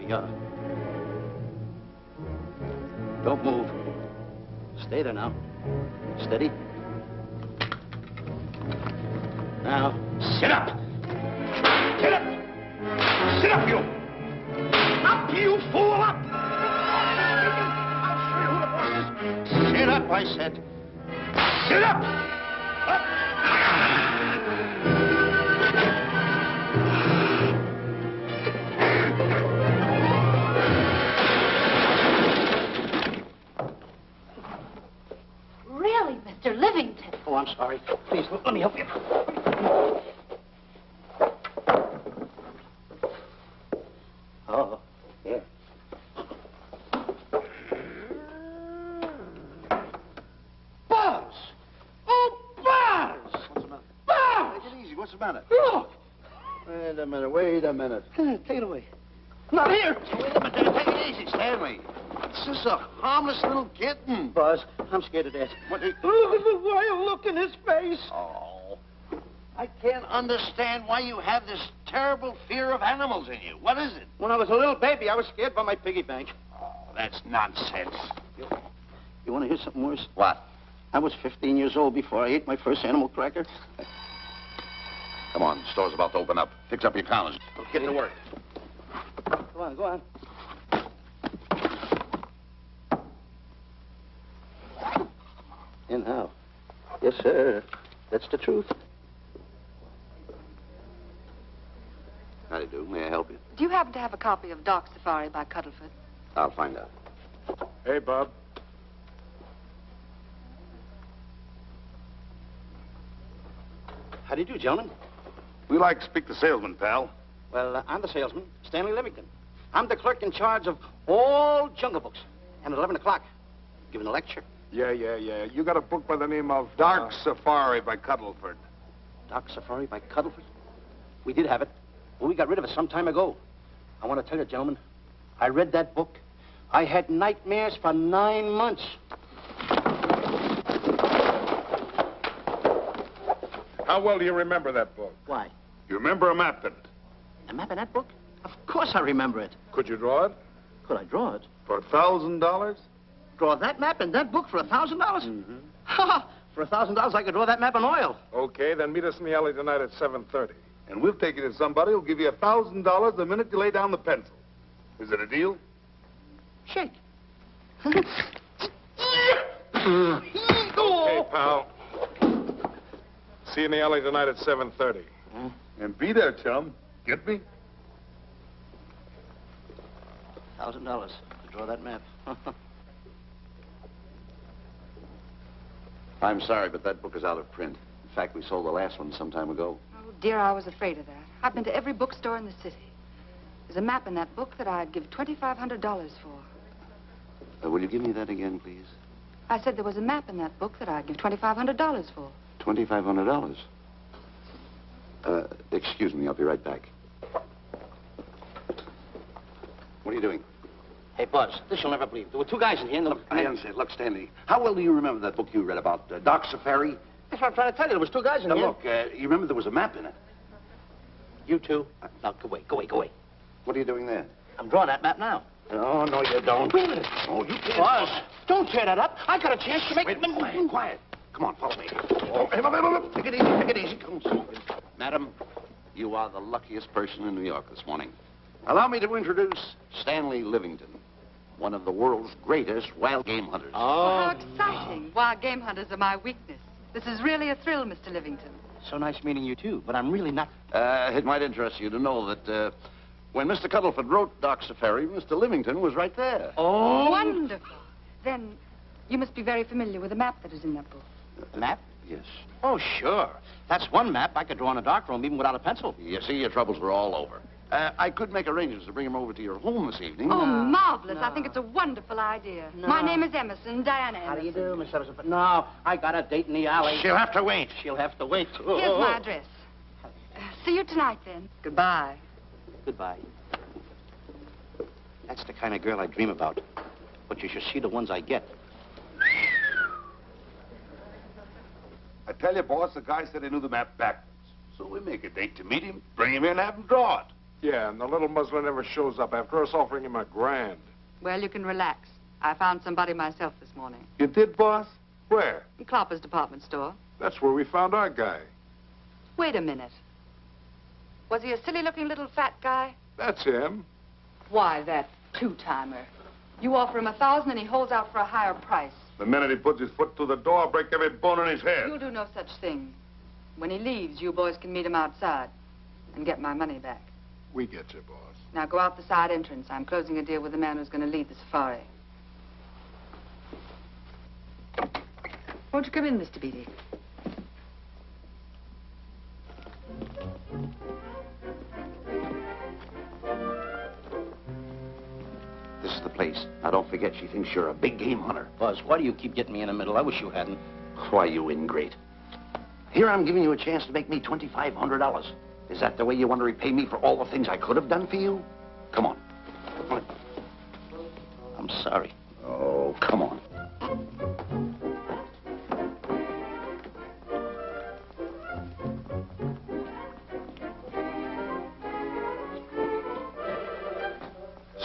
Yeah. Don't move. Stay there now. Steady. Now, sit up. Sit up. Sit up, you. Up, you fool, up. I'll show you who the boss is. Sit up, I said. Sit up. Up. Really, Mr. Livington? Oh, I'm sorry. Please, let me help you. Oh, yeah. Buzz! Oh, Buzz! What's the matter? Buzz! Take it easy. What's the matter? Look! Wait a minute. Wait a minute. Take it away. Not here! Wait a minute. Take it easy, Stanley. It's just a harmless little kitten. Buzz, I'm scared to death. What? Look at the wild look in his face. Oh. I can't understand why you have this terrible fear of animals in you. What is it? When I was a little baby, I was scared by my piggy bank. Oh, that's nonsense. You want to hear something worse? What? I was 15 years old before I ate my first animal cracker. Come on, the store's about to open up. Fix up your counters. Get to work. Go on, go on. And how? Yes, sir. That's the truth. How do you do? May I help you? Do you happen to have a copy of Dark Safari by Cuddleford? I'll find out. Hey, Bob. How do you do, gentlemen? We like to speak to salesman, pal. Well, I'm the salesman, Stanley Livington. I'm the clerk in charge of all Jungle Books. And at 11 o'clock, giving a lecture. Yeah. You got a book by the name of Dark Safari by Cuddleford. Dark Safari by Cuddleford? We did have it, but we got rid of it some time ago. I want to tell you, gentlemen, I read that book. I had nightmares for 9 months. How well do you remember that book? Why? You remember a map in it? A map in that book? Of course I remember it. Could you draw it? Could I draw it? For $1,000? Draw that map in that book for $1,000? Mm-hmm. Ha! For $1,000, I could draw that map in oil. Okay, then meet us in the alley tonight at 7:30. And we'll take you to somebody who'll give you $1,000 the minute you lay down the pencil. Is it a deal? Shake. Okay, pal. See you in the alley tonight at 7:30. And be there, chum. Get me? $1,000 to draw that map. I'm sorry, but that book is out of print. In fact, we sold the last one some time ago. Oh, dear, I was afraid of that. I've been to every bookstore in the city. There's a map in that book that I'd give $2,500 for. Will you give me that again, please? I said there was a map in that book that I'd give $2,500 for. $2,500. Excuse me, I'll be right back. What are you doing? Hey, Buzz, this you'll never believe. There were two guys in here. I understand. Look, Stanley, how well do you remember that book you read about, Dark Safari? That's what I'm trying to tell you. There was two guys in Now, here. look, you remember there was a map in it. You two. Now, go away. What are you doing there? I'm drawing that map now. Oh, no, you don't. Wait a minute. Oh, you can't. Buzz, don't tear that up. I got a chance to make... Wait, quiet. Come on, follow me. Oh, hey, take it easy. Come on. Madam, you are the luckiest person in New York this morning. Allow me to introduce Stanley Livington, one of the world's greatest wild game hunters. Oh, how exciting. Wild game hunters are my weakness. This is really a thrill, Mr. Livington. So nice meeting you, too, but I'm really not... It might interest you to know that when Mr. Cuddleford wrote Dark Safari, Mr. Livington was right there. Oh! Wonderful. Then you must be very familiar with the map that is in that book. The map? Yes. Oh, sure. That's one map I could draw in a darkroom even without a pencil. You see, your troubles were all over. I could make arrangements to bring him over to your home this evening. Oh, marvelous. No. I think it's a wonderful idea. No. My name is Emerson, Diana Emerson. How do you do, Miss Emerson? No, I got a date in the alley. She'll have to wait. She'll have to wait. Here's my address. See you tonight, then. Goodbye. Goodbye. That's the kind of girl I dream about. But you should see the ones I get. I tell you, boss, the guy said he knew the map backwards. So we make a date to meet him, bring him in, have him draw it. Yeah, and the little muzzler never shows up after us offering him $1,000. Well, you can relax. I found somebody myself this morning. You did, boss? Where? In Klopper's department store. That's where we found our guy. Wait a minute. Was he a silly-looking little fat guy? That's him. Why, that two-timer. You offer him $1,000 and he holds out for a higher price. The minute he puts his foot through the door, I'll break every bone in his head. You'll do no such thing. When he leaves, you boys can meet him outside and get my money back. We get you, boss. Now go out the side entrance. I'm closing a deal with the man who's going to lead the safari. Won't you come in, Mr. Beatty? This is the place. Now, don't forget, she thinks you're a big game hunter. Buzz, why do you keep getting me in the middle? I wish you hadn't. Why, you ingrate. Here I'm giving you a chance to make me $2,500. Is that the way you want to repay me for all the things I could have done for you? Come on. Come on. I'm sorry. Oh, come on.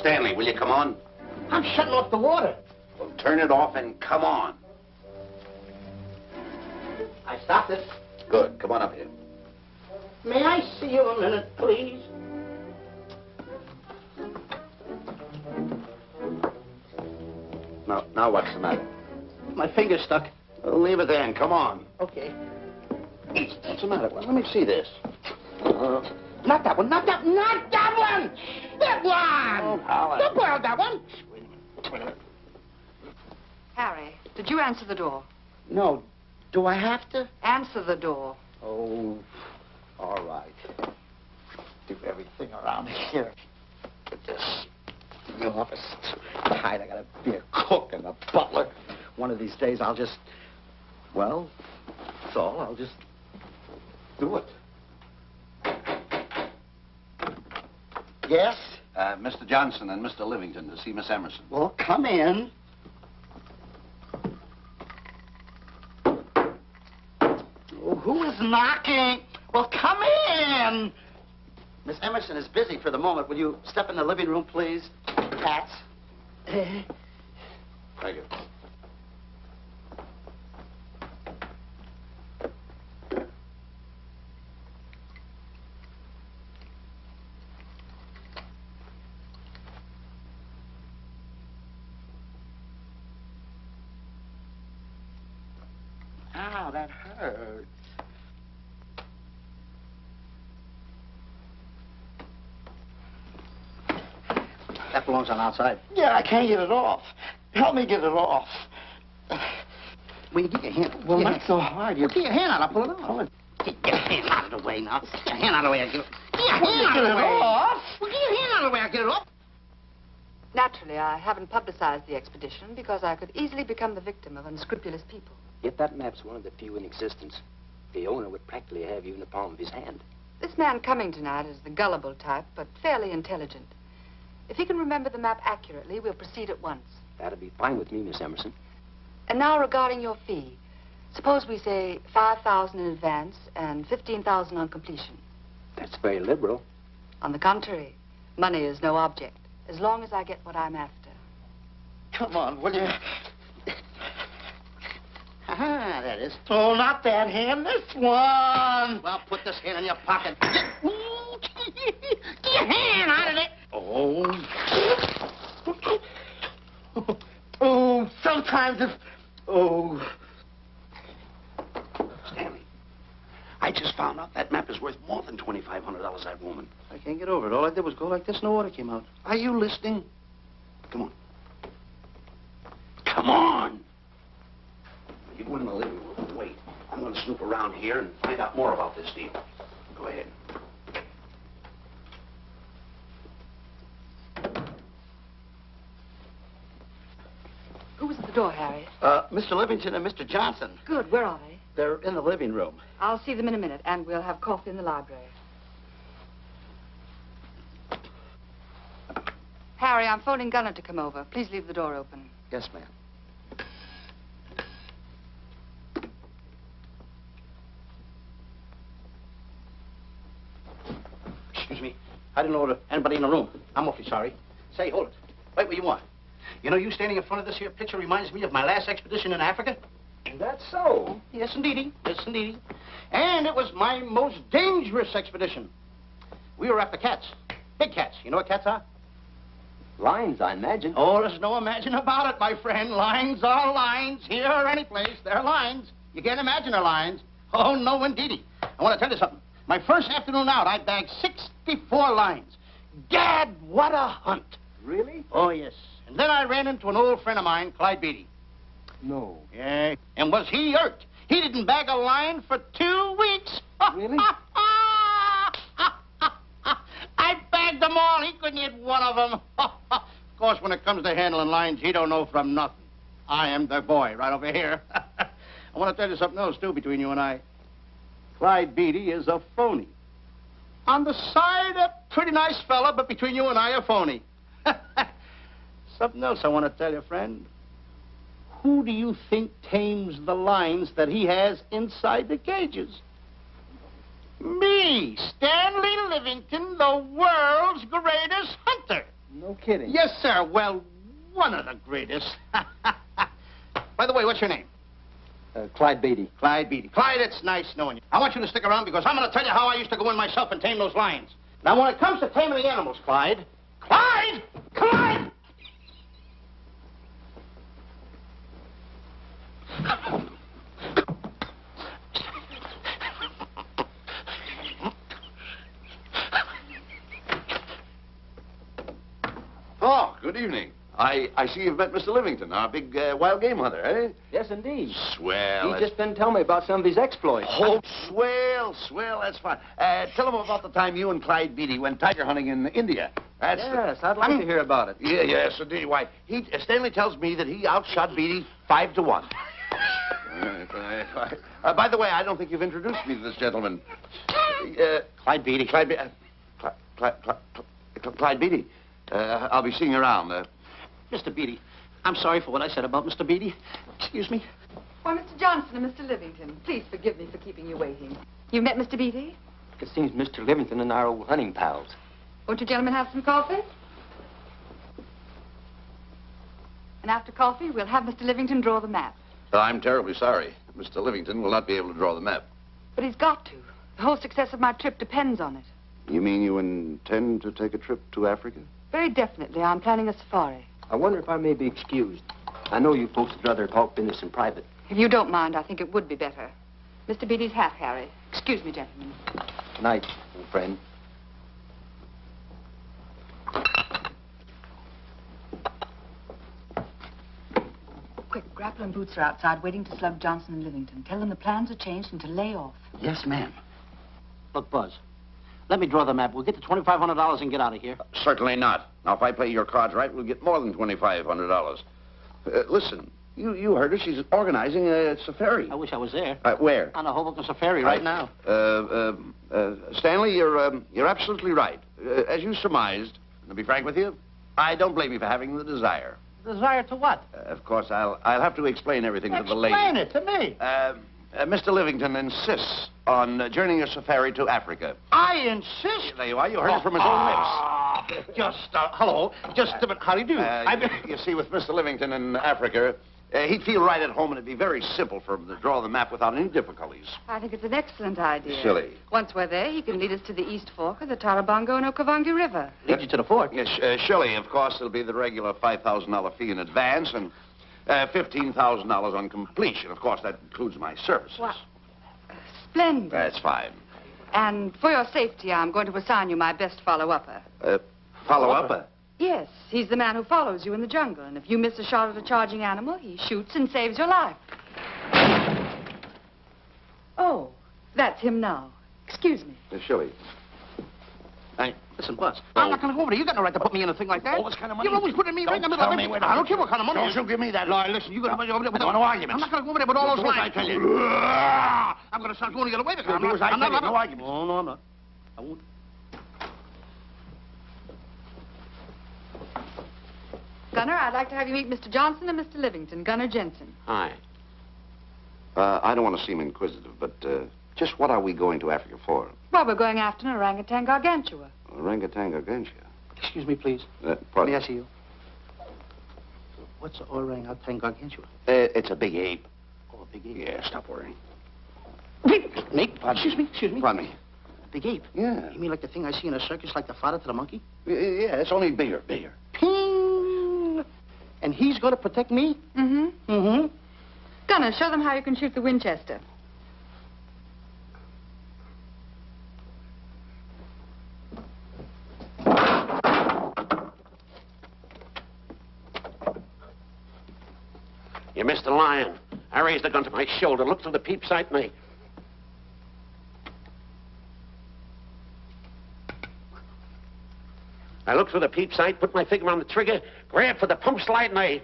Stanley, will you come on? I'm shutting off the water. Well, turn it off and come on. I stopped it. Good. Come on up here. May I see you a minute, please? Now what's the matter? My finger's stuck. Leave it there and come on. Okay. What's the matter? Well, let me see this. Not that one, not that one! That one! Oh, Howard. Don't boil that one! Wait a minute. Harry, did you answer the door? No. Do I have to? Answer the door. Oh, all right. Do everything around here. Get this. The office. Tight. I gotta be a cook and a butler. One of these days I'll just... Well, that's all. I'll just do it. Yes? Mr. Johnson and Mr. Livington to see Miss Emerson. Well, come in. Oh, who is knocking? Well, come in. Miss Emerson is busy for the moment. Will you step in the living room, please? Hats. Thank you. Ow, that hurts. That belongs on outside. Yeah, I can't get it off. Help me get it off. Will you get your hand? Well, not so hard. Well, get your hand out. I'll pull it off. Get your hand out of the way now. Get your hand out of the way. Get your hand out of the way. Off. Well, get your hand out of the way. I'll get it off. Naturally, I haven't publicized the expedition because I could easily become the victim of unscrupulous people. Yet that map's one of the few in existence. The owner would practically have you in the palm of his hand. This man coming tonight is the gullible type, but fairly intelligent. If he can remember the map accurately, we'll proceed at once. That'll be fine with me, Miss Emerson. And now regarding your fee. Suppose we say $5,000 in advance and $15,000 on completion. That's very liberal. On the contrary, money is no object, as long as I get what I'm after. Come on, will you? Ah, that is. Oh, not that hand, this one. Well, put this hand in your pocket. Get your hand out of it. Oh. Oh, sometimes if... Oh. Stanley, I just found out that map is worth more than $2,500, that woman. I can't get over it. All I did was go like this and the water came out. Are you listening? Come on. Come on. You go in the living room and wait. I'm going to snoop around here and find out more about this deal. Go ahead. Who was at the door, Harry? Mr. Livington and Mr. Johnson. Good. Where are they? They're in the living room. I'll see them in a minute, and we'll have coffee in the library. Harry, I'm phoning Gunner to come over. Please leave the door open. Yes, ma'am. Excuse me. I didn't know anybody in the room. I'm awfully sorry. Say, hold it. Right where you are. You know, you standing in front of this here picture reminds me of my last expedition in Africa. That's so. Yes, indeedy. Yes, indeedy. And it was my most dangerous expedition. We were after cats. Big cats. You know what cats are? Lions, I imagine. Oh, there's no imagine about it, my friend. Lions are lions. Here or any place, they're lions. You can't imagine they're lions. Oh, no, indeedy. I want to tell you something. My first afternoon out, I bagged 64 lions. Gad, what a hunt. Really? Oh, yes. And then I ran into an old friend of mine, Clyde Beatty. No. Yeah. And was he hurt? He didn't bag a lion for 2 weeks. Really? I bagged them all. He couldn't hit one of them. Of course, when it comes to handling lions, he don't know from nothing. I am the boy right over here. I want to tell you something else, too, between you and I. Clyde Beatty is a phony. On the side, a pretty nice fella, but between you and I, a phony. Something else I want to tell you, friend. Who do you think tames the lions that he has inside the cages? Me, Stanley Livington, the world's greatest hunter. No kidding. Yes, sir. Well, one of the greatest. By the way, what's your name? Clyde Beatty. Clyde Beatty. Clyde, it's nice knowing you. I want you to stick around because I'm going to tell you how I used to go in myself and tame those lions. Now, when it comes to taming the animals, Clyde... Clyde! Clyde! Oh, good evening. I see you've met Mr. Livington, our big wild game hunter, eh? Yes, indeed. Swell. He's just been telling me about some of his exploits. Oh, swell, that's fine. Tell him about the time you and Clyde Beatty went tiger hunting in India. Yes, I'd like to hear about it. Yeah, yes, indeed. Why, Stanley tells me that he outshot Beatty 5-1. By the way, I don't think you've introduced me to this gentleman. Clyde Beatty. Clyde Beatty. I'll be seeing you around. Mr. Beatty, I'm sorry for what I said about Mr. Beatty. Excuse me. Why, Mr. Johnson and Mr. Livington, please forgive me for keeping you waiting. You met Mr. Beatty? It seems Mr. Livington and I are old hunting pals. Won't you gentlemen have some coffee? And after coffee, we'll have Mr. Livington draw the map. I'm terribly sorry. Mr. Livington will not be able to draw the map. But he's got to. The whole success of my trip depends on it. You mean you intend to take a trip to Africa? Very definitely. I'm planning a safari. I wonder if I may be excused. I know you folks would rather talk business in private. If you don't mind, I think it would be better. Mr. Beatty's hat, Harry. Excuse me, gentlemen. Good night, old friend. Quick, Grapple and Boots are outside waiting to slug Johnson and Livington. Tell them the plans are changed and to lay off. Yes, ma'am. Look, Buzz, let me draw the map. We'll get the $2,500 and get out of here. Certainly not. Now, if I play your cards right, we'll get more than $2,500. Listen, you heard her. She's organizing a safari. I wish I was there. Where? On a Hoboken safari right now. Stanley, you're absolutely right. As you surmised, to be frank with you, I don't blame you for having the desire. Desire to what? Of course, I'll have to explain everything to the lady. Explain it to me. Mr. Livington insists on journeying a safari to Africa. I insist. There you are. You heard it from his own lips. Hello. Just a minute. How do you do? You see, with Mr. Livington in Africa, he'd feel right at home, and it'd be very simple for him to draw the map without any difficulties. I think it's an excellent idea. Silly. Once we're there, he can lead us to the East Fork of the Tarabongo and Okavango River. Lead you to the fort. Yes, surely, of course, there'll be the regular $5,000 fee in advance and $15,000 on completion. Of course, that includes my services. What? Splendid. That's fine. And for your safety, I'm going to assign you my best follow-upper. Follow-upper? Yes, he's the man who follows you in the jungle. And if you miss a shot at a charging animal, he shoots and saves your life. Oh, that's him now. Excuse me. Surely. Hey, listen, Buzz. I'm not going to go over there. You got no right to put me in a thing like that. Oh, what kind of money? You're always putting me right in the middle of it. I don't care what kind of money. Don't you give me that. No, listen, you got to put me over there with no arguments. I'm not going to go over there with all those lines. I tell you. I'm going to start going the other way because I'm not. No arguments. Oh, no, I'm not. I won't. Gunner, I'd like to have you meet Mr. Johnson and Mr. Livington, Gunner Jensen. Hi. I don't want to seem inquisitive, but just what are we going to Africa for? Well, we're going after an orangutan gargantua. Orangutan against you. Excuse me, please. Pardon? May I see you? What's an orangutan against you? It's a big ape. Oh, a big ape. Yeah, stop worrying. Nick, excuse me. Pardon me. Big ape? Yeah. You mean like the thing I see in a circus, like the father to the monkey? Yeah, it's only bigger. Ping! And he's going to protect me? Mm-hmm. Mm-hmm. Gunner, show them how you can shoot the Winchester. You missed the lion. I raised the gun to my shoulder, looked through the peep sight, and I looked through the peep sight, put my finger on the trigger, grabbed for the pump slide, and I...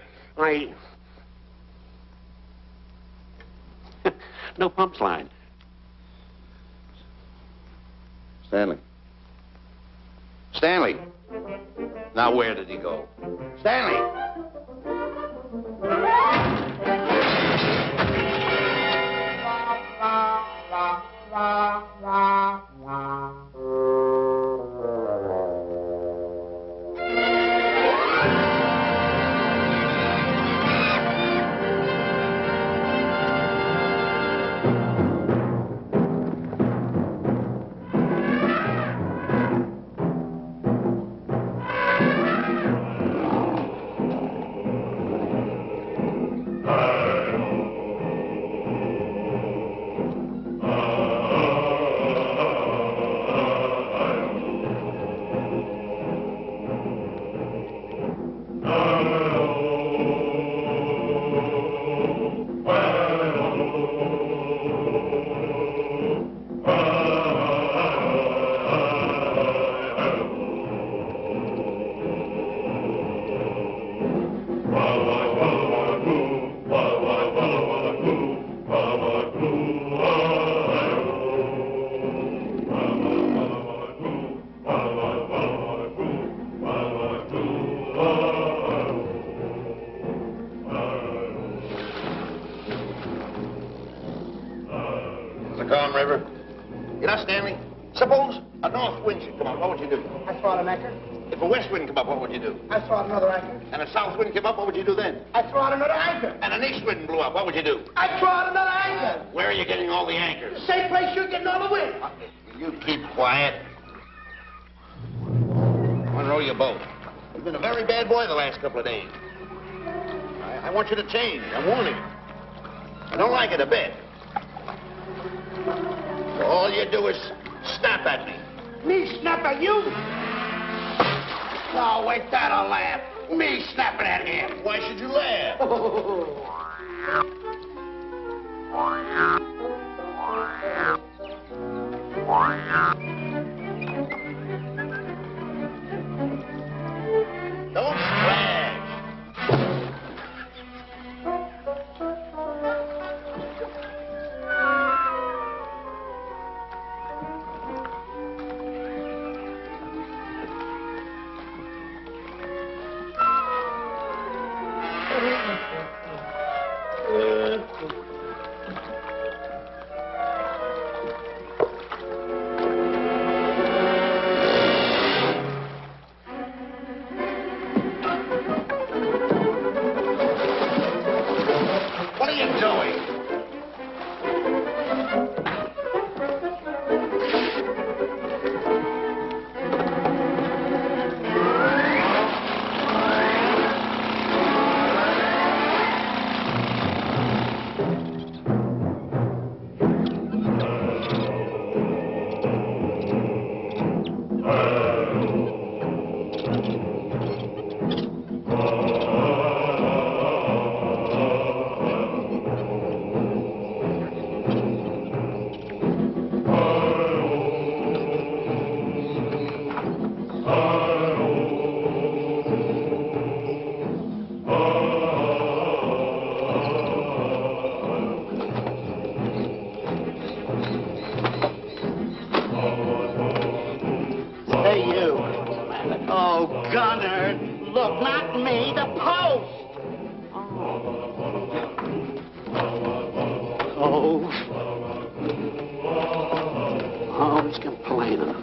No pump slide. Stanley. Stanley. Now, where did he go? Stanley! Calm River. You know, Stanley, suppose a north wind should come up, what would you do? I throw out an anchor. If a west wind come up, what would you do? I throw out another anchor. And a south wind came up, what would you do then? I throw out another anchor. And an east wind blew up, what would you do? I throw out another anchor. Where are you getting all the anchors? Same place you're getting all the wind. You keep quiet. I want to row your boat. You've been a very bad boy the last couple of days. I want you to change. I'm warning you. I don't like it a bit. All you do is snap at me. Me snap at you? No, wait, that'll laugh. Me snapping at him. Why should you laugh? Don't splash. What are you doing? Hey, you. Oh, Gunner. Look, not me, the post. Oh, he's complaining.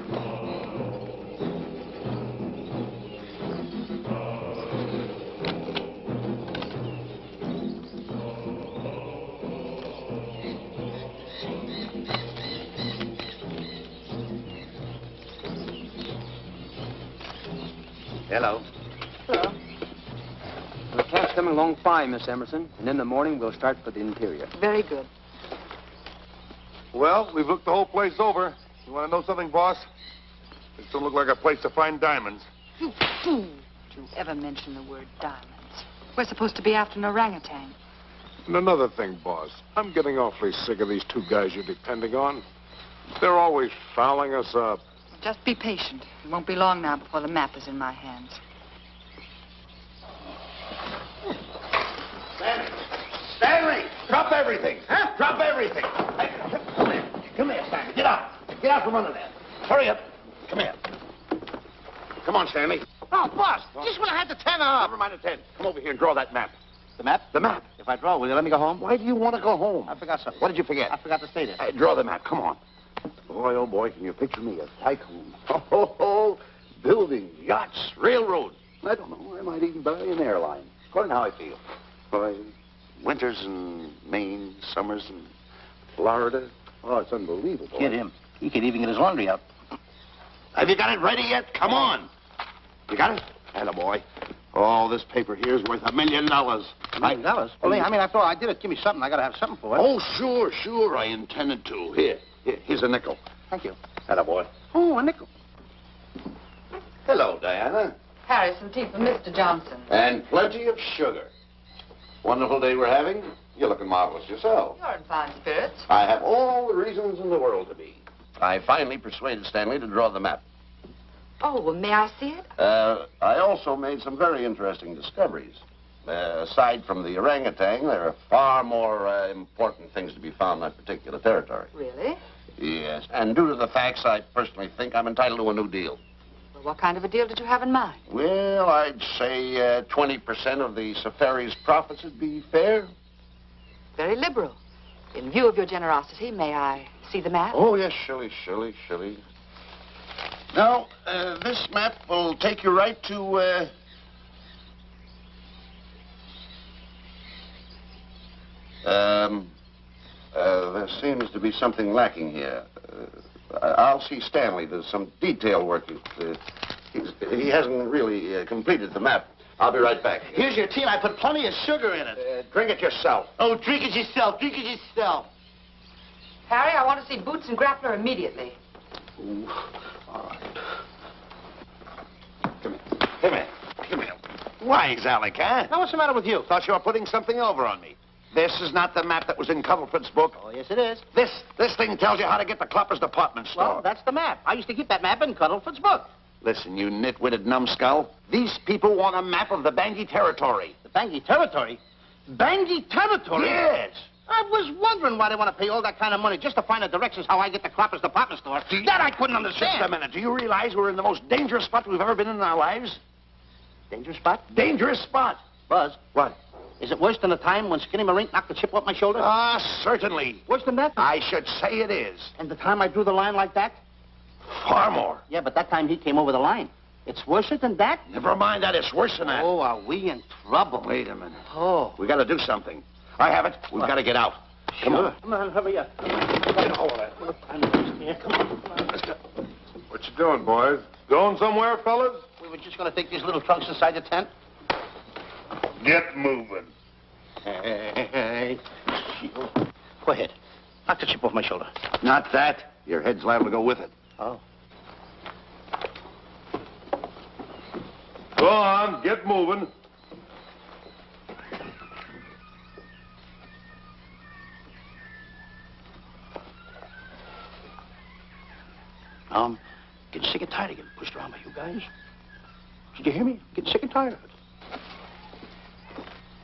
Hello. Hello. The camp's coming along fine, Miss Emerson. And in the morning, we'll start for the interior. Very good. Well, we've looked the whole place over. You want to know something, boss? This don't look like a place to find diamonds. You fool. Did you ever mention the word diamonds? We're supposed to be after an orangutan. And another thing, boss. I'm getting awfully sick of these two guys you're depending on. They're always fouling us up. Just be patient. It won't be long now before the map is in my hands. Stanley! Drop everything! Huh? Drop everything! Hey, come here. Come here, Stanley. Get out. Get out from under there. Hurry up. Come here. Come on, Stanley. Oh, boss, just when I had the 10 up. Never mind the 10. Come over here and draw that map. The map? The map. If I draw, will you let me go home? Why do you want to go home? I forgot something. What did you forget? I forgot to stay there. Hey, draw the map. Come on. Boy, oh, boy, can you picture me a tycoon? Oh, building yachts, railroads. I don't know. I might even buy an airline. According to how I feel. Boy, winters in Maine, summers in Florida. Oh, it's unbelievable. Kid him. He could even get his laundry out. Have you got it ready yet? Come on. You got it? Attaboy. Oh, this paper here is worth $1 million. $1 million? Well, I mean, after all, I did it. Give me something. I got to have something for it. Oh, sure. I intended to. Here's a nickel. Thank you. Attaboy. Oh, a nickel. Hello, Diana. Harry, some tea for Mr. Johnson. And plenty of sugar. Wonderful day we're having. You're looking marvelous yourself. You're in fine spirits. I have all the reasons in the world to be. I finally persuaded Stanley to draw the map. Oh, well, may I see it? I also made some very interesting discoveries. Aside from the orangutan, there are far more important things to be found in that particular territory. Really? Yes. And due to the facts, I personally think I'm entitled to a new deal. Well, what kind of a deal did you have in mind? Well, I'd say 20% of the safari's profits would be fair. Very liberal. In view of your generosity, may I see the map? Oh, yes, Shirley. Now, this map will take you right to, there seems to be something lacking here. I'll see Stanley. There's some detail work. He hasn't really completed the map. I'll be right back. Here's your tea, and I put plenty of sugar in it. Drink it yourself. Oh, drink it yourself. Drink it yourself. Harry, I want to see Boots and Grappler immediately. Ooh. All right. Come here. Wise, Alec, huh? Now, what's the matter with you? Thought you were putting something over on me. This is not the map that was in Cuddleford's book. Oh, yes, it is. This thing tells you how to get to Klopper's department store. Well, that's the map. I used to keep that map in Cuddleford's book. Listen, you nitwitted numbskull. These people want a map of the Bangui territory. The Bangui territory? Bangui territory? Yes. I was wondering why they want to pay all that kind of money just to find the directions how I get to Klopper's department store. That I couldn't understand. Just a minute. Do you realize we're in the most dangerous spot we've ever been in our lives? Dangerous spot? Dangerous spot. Buzz. What? Is it worse than the time when Skinny Marink knocked the chip off my shoulder? Certainly. Worse than that? I should say it is. And the time I drew the line like that? Far more. Yeah, but that time he came over the line. It's worse than that? Never mind that. It's worse than that. Oh, are we in trouble? Wait a minute. Oh. We got to do something. I have it. We've got to get out. Come on. Come on, hurry up. Get a hold of that. Come on. Let's go. What you doing, boys? Going somewhere, fellas? We were just going to take these little trunks inside the tent. Get moving. Hey. Go ahead. Knock the chip off my shoulder. Not that. Your head's liable to go with it. Oh. Go on, get moving. Getting sick and tired of getting pushed around by you guys. Did you hear me? Getting sick and tired of it.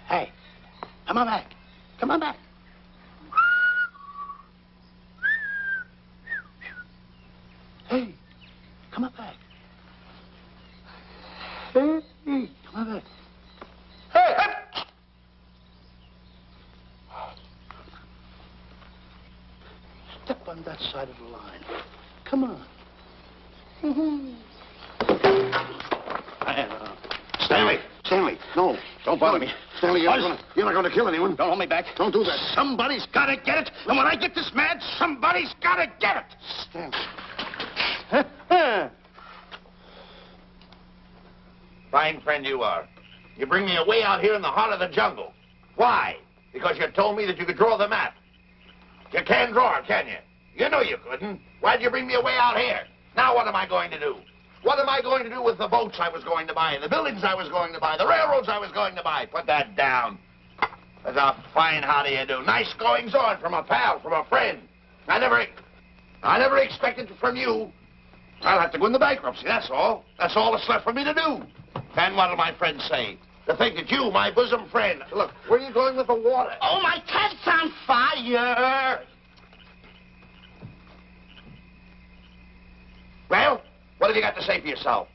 Hey, come on back. Come on back. Hey, come on back. Hey, come on back. Hey, hey! Step on that side of the line. Come on. Stanley, no. Don't bother me. Stanley, you're not going to kill anyone. Don't hold me back. Don't do that. Somebody's got to get it. And when I get this mad, somebody's got to get it. Stanley. Fine friend you are. You bring me away out here in the heart of the jungle. Why? Because you told me that you could draw the map. You can't draw, can you? You know you couldn't. Why'd you bring me away out here? Now what am I going to do? What am I going to do with the boats I was going to buy, the buildings I was going to buy, the railroads I was going to buy? Put that down. That's a fine how do you do. Nice goings on from a pal, from a friend. I never expected it from you. I'll have to go into bankruptcy, that's all. That's all that's left for me to do. And what'll my friends say? To think that you, my bosom friend... Look, where are you going with the water? Oh, my cat's on fire! Well, what have you got to say for yourself?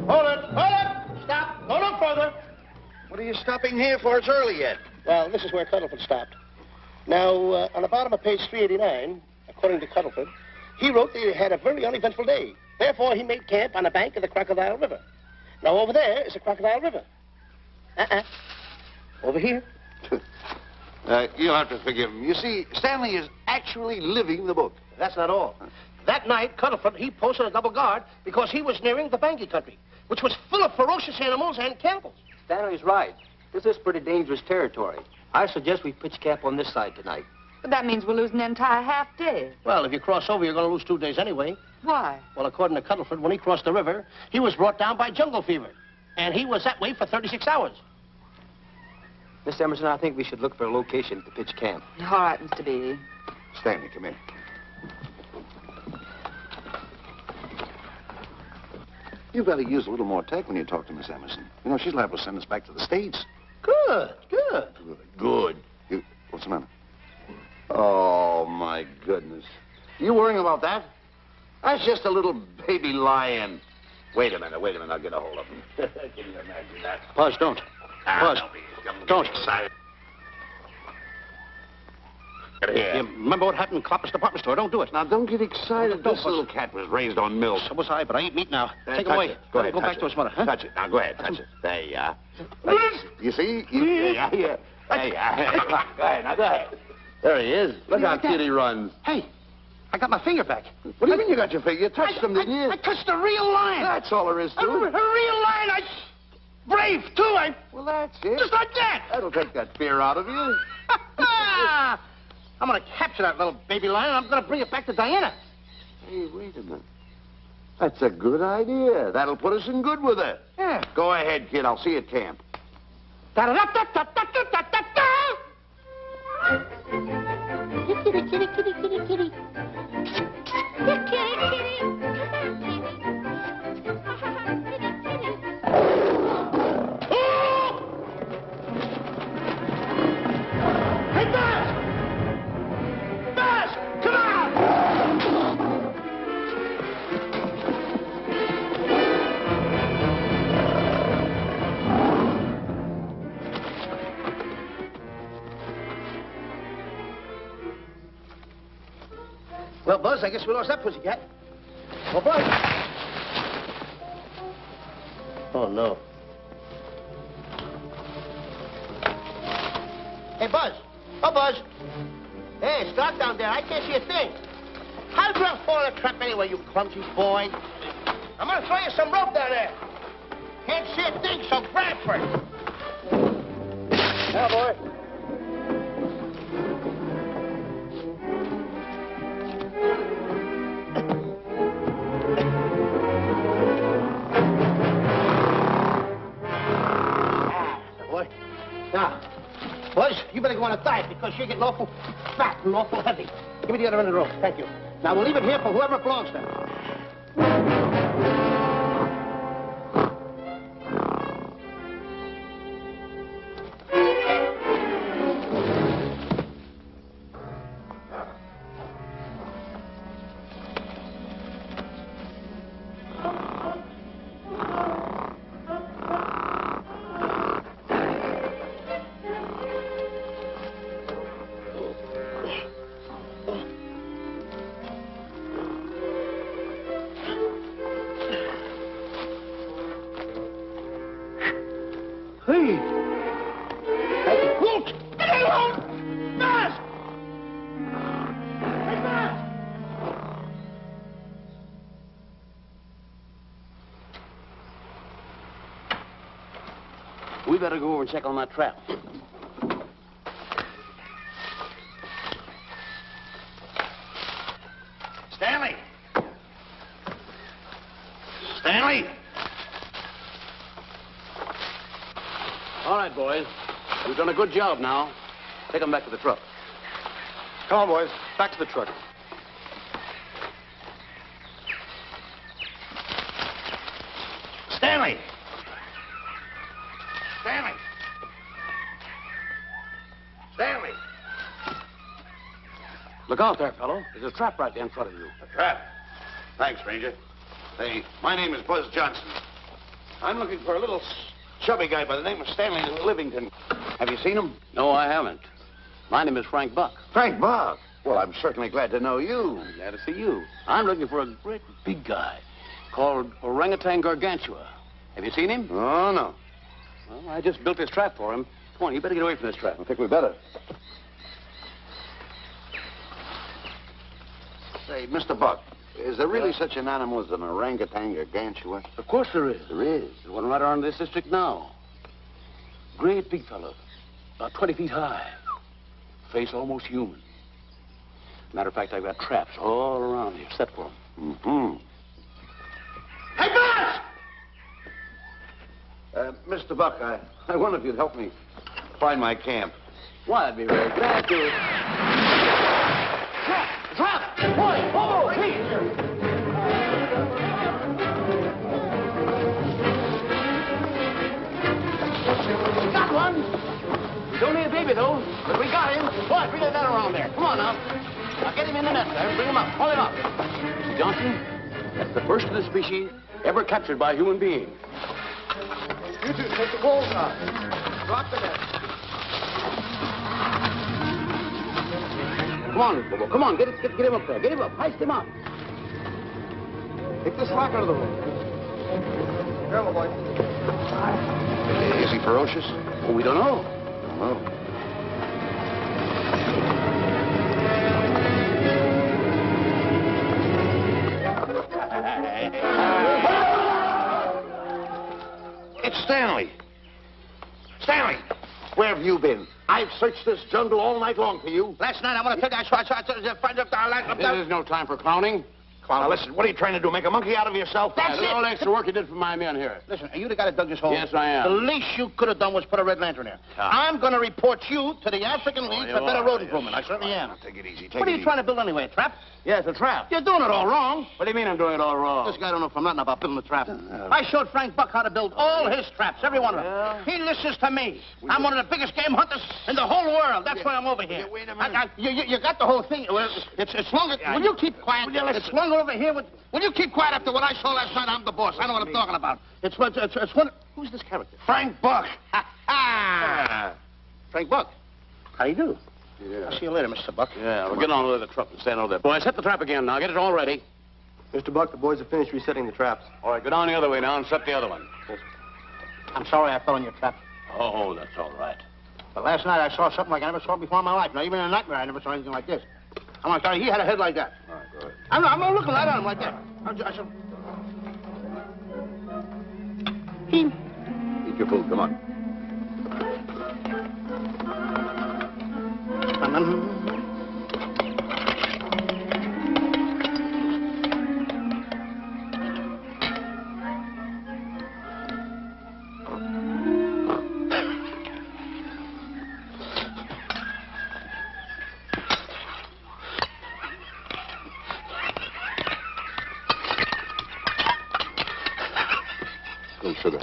Hold it! Stop! Go no further. What are you stopping here for? It's early yet. Well, this is where Cuddleford stopped. Now, on the bottom of page 389, according to Cuddleford, he wrote that he had a very uneventful day. Therefore, he made camp on the bank of the Crocodile River. Now, over there is the Crocodile River. Over here. You'll have to forgive him. You see, Stanley is actually living the book. That's not all. That night, Cuddleford, he posted a double guard because he was nearing the Bangi country, which was full of ferocious animals and cannibals. Stanley's right. This is pretty dangerous territory. I suggest we pitch camp on this side tonight. But that means we'll lose an entire half day. Well, if you cross over, you're going to lose 2 days anyway. Why? Well, according to Cuddleford, when he crossed the river, he was brought down by jungle fever. And he was that way for 36 hours. Miss Emerson, I think we should look for a location to pitch camp. All right, Mr. Beatty. Stanley, come in. You better use a little more tact when you talk to Miss Emerson. You know, she's liable to send us back to the States. Good. Good. What's the matter? Oh, my goodness. You worrying about that? That's just a little baby lion. Wait a minute, I'll get a hold of him. Can you imagine that? Buzz, don't. Buzz, don't. Excited. Get here. You remember what happened in Klopper's department store? Don't do it. Now, don't get excited. Don't, This Buzz. little cat was raised on milk. So was I, but I ain't meat now. Take him Touch away. it. Go ahead, Go touch back to his mother, huh? Touch it. Now, go ahead, touch it. There you are. You see? Yeah. There you are. Go ahead, now, go ahead. There he is. Look how cute he runs. Hey, I got my finger back. What do you mean you got your finger? You touched him, didn't you? I touched a real lion. That's all there is to A it. real lion. Brave, too. Well, that's it. Just like that. That'll take that fear out of you. I'm going to capture that little baby lion, and I'm going to bring it back to Diana. Hey, wait a minute. That's a good idea. That'll put us in good with her. Yeah. Go ahead, kid. I'll see you at camp. Da-da-da-da-da-da-da-da-da. Kitty, kitty, kitty, kitty, kitty. Kitty, kitty. Hey, Buzz! Buzz! Come on! Well, Buzz, I guess we lost that pussycat. Well, Buzz. Oh, no. Hey, Buzz. Oh, Buzz. Hey, stop down there. I can't see a thing. How did you fall in a trap anyway, you clumsy boy? I'm going to throw you some rope down there. Can't see a thing, so grab for it. Yeah, boy. Now, Buzz, you better go on a diet because you're getting awful fat and awful heavy. Give me the other end of the rope. Thank you. Now, we'll leave it here for whoever it belongs to. We better go over and check on that trap. Stanley! Stanley! All right, boys. You've done a good job now. Take them back to the truck. Come on, boys. Back to the truck. Stanley! Stanley! Stanley! Look out there, fellow. There's a trap right there in front of you. A trap? Thanks, Ranger. Hey, my name is Buzz Johnson. I'm looking for a little chubby guy by the name of Stanley Livington. Have you seen him? No, I haven't. My name is Frank Buck. Frank Buck? Well, I'm certainly glad to know you. I'm glad to see you. I'm looking for a great big guy called Orangutan Gargantua. Have you seen him? Oh, no. Well, I just built this trap for him. Come on, you better get away from this trap. I think we better. Say, Mr. Buck, is there really such an animal as an orangutan gargantua? Of course there is. There is. There's one right around this district now. Great big fellow, about 20 feet high. Face almost human. Matter of fact, I've got traps all around here set for him. Mm-hmm. Hey, Buzz! Mr. Buck, I wonder if you'd help me find my camp. Why, I'd be very glad to. Trap! Trap! Boy! Oh, please! Got one! He's only a baby, though, but we got him. Boy, bring that around there. Come on, now. Now, get him in the net there. Bring him up. Haul him up. Mr. Johnson, that's the first of the species ever captured by a human being. You two, take the poles out. Drop the net. Come on, Bobo. Come on. Get him up there. Get him up. Heist him up. Take the slack out of the hole. Careful, boy. Is he ferocious? Well, we don't know. Don't know. It's Stanley. Stanley, where have you been? I've searched this jungle all night long for you. Last night, I want to tell you, This is no time for clowning. Now, listen, what are you trying to do? Make a monkey out of yourself? That's all the extra work you did for my men here. Listen, are you the guy that dug this hole? Yes, I am. The least you could have done was put a red lantern there. I'm going to report you to the African League for better road improvement. I certainly am. Take it easy. What are you trying to build anyway, a trap? Yes, a trap. You're doing it all wrong. What do you mean I'm doing it all wrong? This guy don't know from nothing about building a trap. I showed Frank Buck how to build all his traps, every one of them. He listens to me. I'm one of the biggest game hunters in the whole world. That's why I'm over here. Wait a minute. You got the whole thing. Well, it's longer. Will you keep quiet? It's longer over here. Will you keep quiet after what I saw last night? I'm the boss. I know what I'm talking about. It's one. Who's this character? Frank Buck. Frank Buck. How do you do? Yeah. I'll see you later, Mr. Buck. Yeah, we'll get on with the truck and stand over there. Boys, set the trap again now. Get it all ready. Mr. Buck, the boys have finished resetting the traps. All right, go down the other way now and set the other one. I'm sorry I fell in your trap. Oh, that's all right. But last night I saw something like I never saw before in my life. Now, even in a nightmare, I never saw anything like this. I'm like, he had a head like that. All right, go ahead. I'm not looking right at him like that. I said... Eat your food, come on. Some sugar.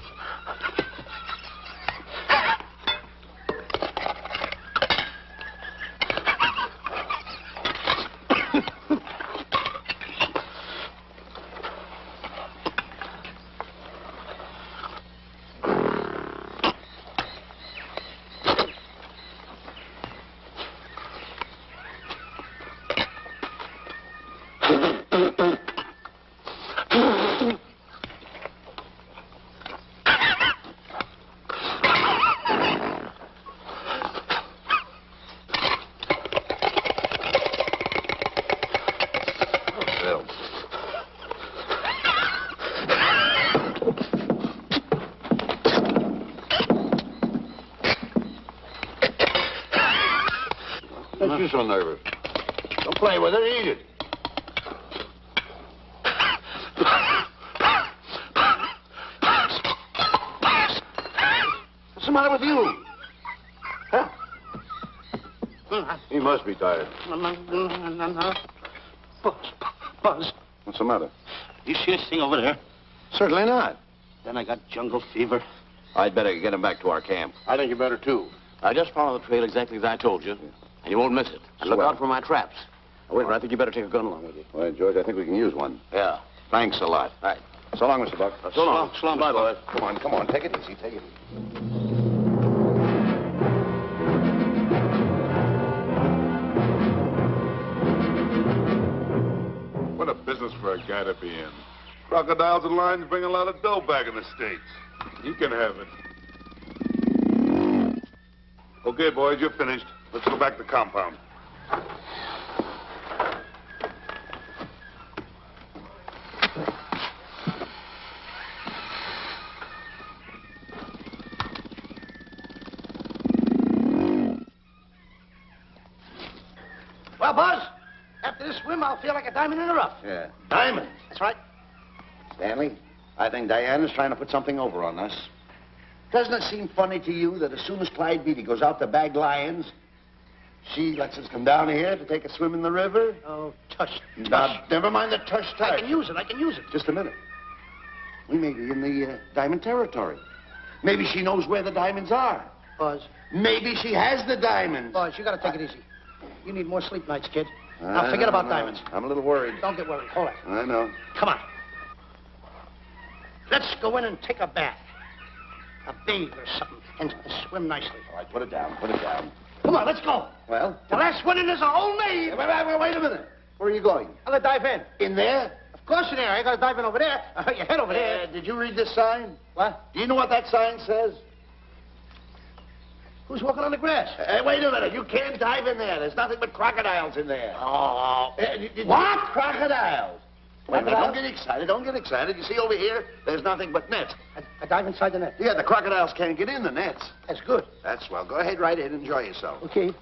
so nervous? Don't play with it. Eat it. What's the matter with you? Huh? He must be tired. Buzz. What's the matter? You see this thing over there? Certainly not. Then I got jungle fever. I'd better get him back to our camp. I think you better, too. Just follow the trail exactly as I told you, and you won't miss it. And look Swell. out for my traps. Oh, wait, I think you better take a gun along with you. Well, George, I think we can use one. Yeah. Thanks a lot. All right. So long, Mr. Buck. So long. So long, Bye, Mr. boys. Come on. Take it easy. Take it easy. What a business for a guy to be in. Crocodiles and lions bring a lot of dough back in the States. You can have it. Okay, boys, you're finished. Let's go back to the compound. Well, Buzz, after this swim, I'll feel like a diamond in the rough. Yeah. Diamond? That's right. Stanley, I think Diana's trying to put something over on us. Doesn't it seem funny to you that as soon as Clyde Beatty goes out to bag lions, she lets us come down here to take a swim in the river? Oh, tush. Now, never mind the tush. I can use it. Just a minute. We may be in the diamond territory. Maybe she knows where the diamonds are. Buzz. Maybe she has the diamonds. Buzz, you gotta take it easy. You need more sleep nights, kid. Now, forget about diamonds. I'm a little worried. Don't get worried. Hold it. I know. Come on. Let's go in and take a bath. A bathe or something, and swim nicely. All right, put it down. Put it down. Come on, let's go. Well? The last one in is a whole maid. Wait a minute. Where are you going? I'm gonna dive in. In there? Of course in there. I gotta dive in over there. Your head over there. Did you read this sign? What? Do you know what that sign says? Who's walking on the grass? Wait a minute. You can't dive in there. There's nothing but crocodiles in there. Oh. What? Crocodiles. Wait a minute. Crocodiles? Don't get excited. You see over here, there's nothing but nets. I dive inside the net. Yeah, the crocodiles can't get in the nets. That's good. That's swell. Go ahead right in. Enjoy yourself. Okay.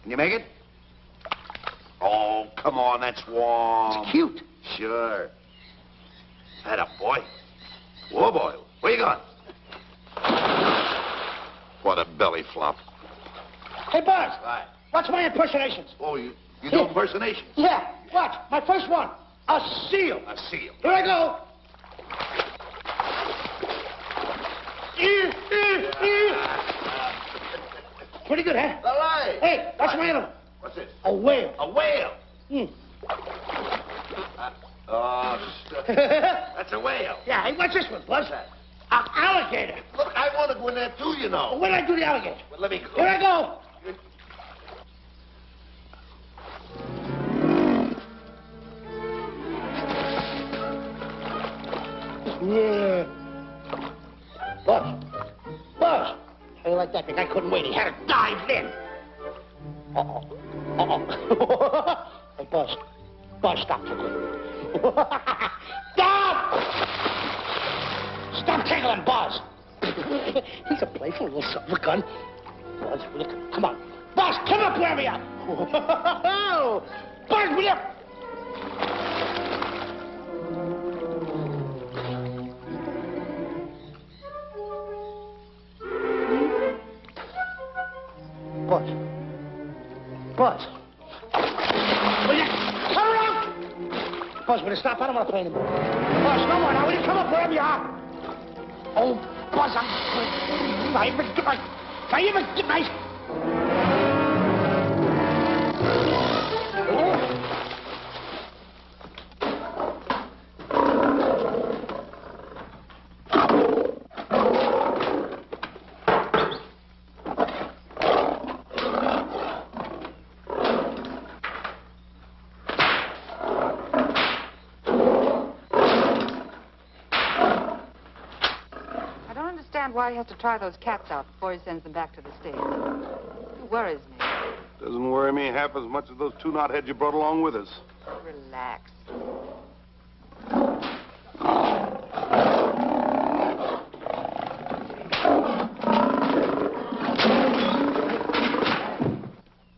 Can you make it? Oh, come on. That's warm. It's cute. Sure. That up, boy. Whoa, boy. Where you going? What a belly flop. Hey, Buzz. Right. Watch my impersonations. Oh, you do impersonations? Yeah. Watch. My first one. A seal. A seal. Here I go. Pretty good, huh? All right. Hey, that's my animal. What's it? A whale. A whale. Hmm. That's a whale. Yeah, hey, watch this one, Buzz. An alligator. Look, I want to go in there too, you know. When did I do the alligator? Well, let me go. Here I go. Yeah. Buzz. Buzz. How you like that? The guy couldn't wait. He had to dive in. Uh-oh. Hey, Buzz. Buzz, stop for good. Stop! Stop tickling Buzz. He's a playful little son of a gun. Buzz, will you come on. Buzz, come up where we are. Buzz, will you? Buzz. Buzz. Will you come around? Buzz, will you stop? I don't want to play anymore. Buzz, no more now. Will you come up wherever you are? Oh, Buzz, I'm... I even get my... Why he has to try those cats out before he sends them back to the States. It worries me. Doesn't worry me half as much as those two knotheads you brought along with us. Relax.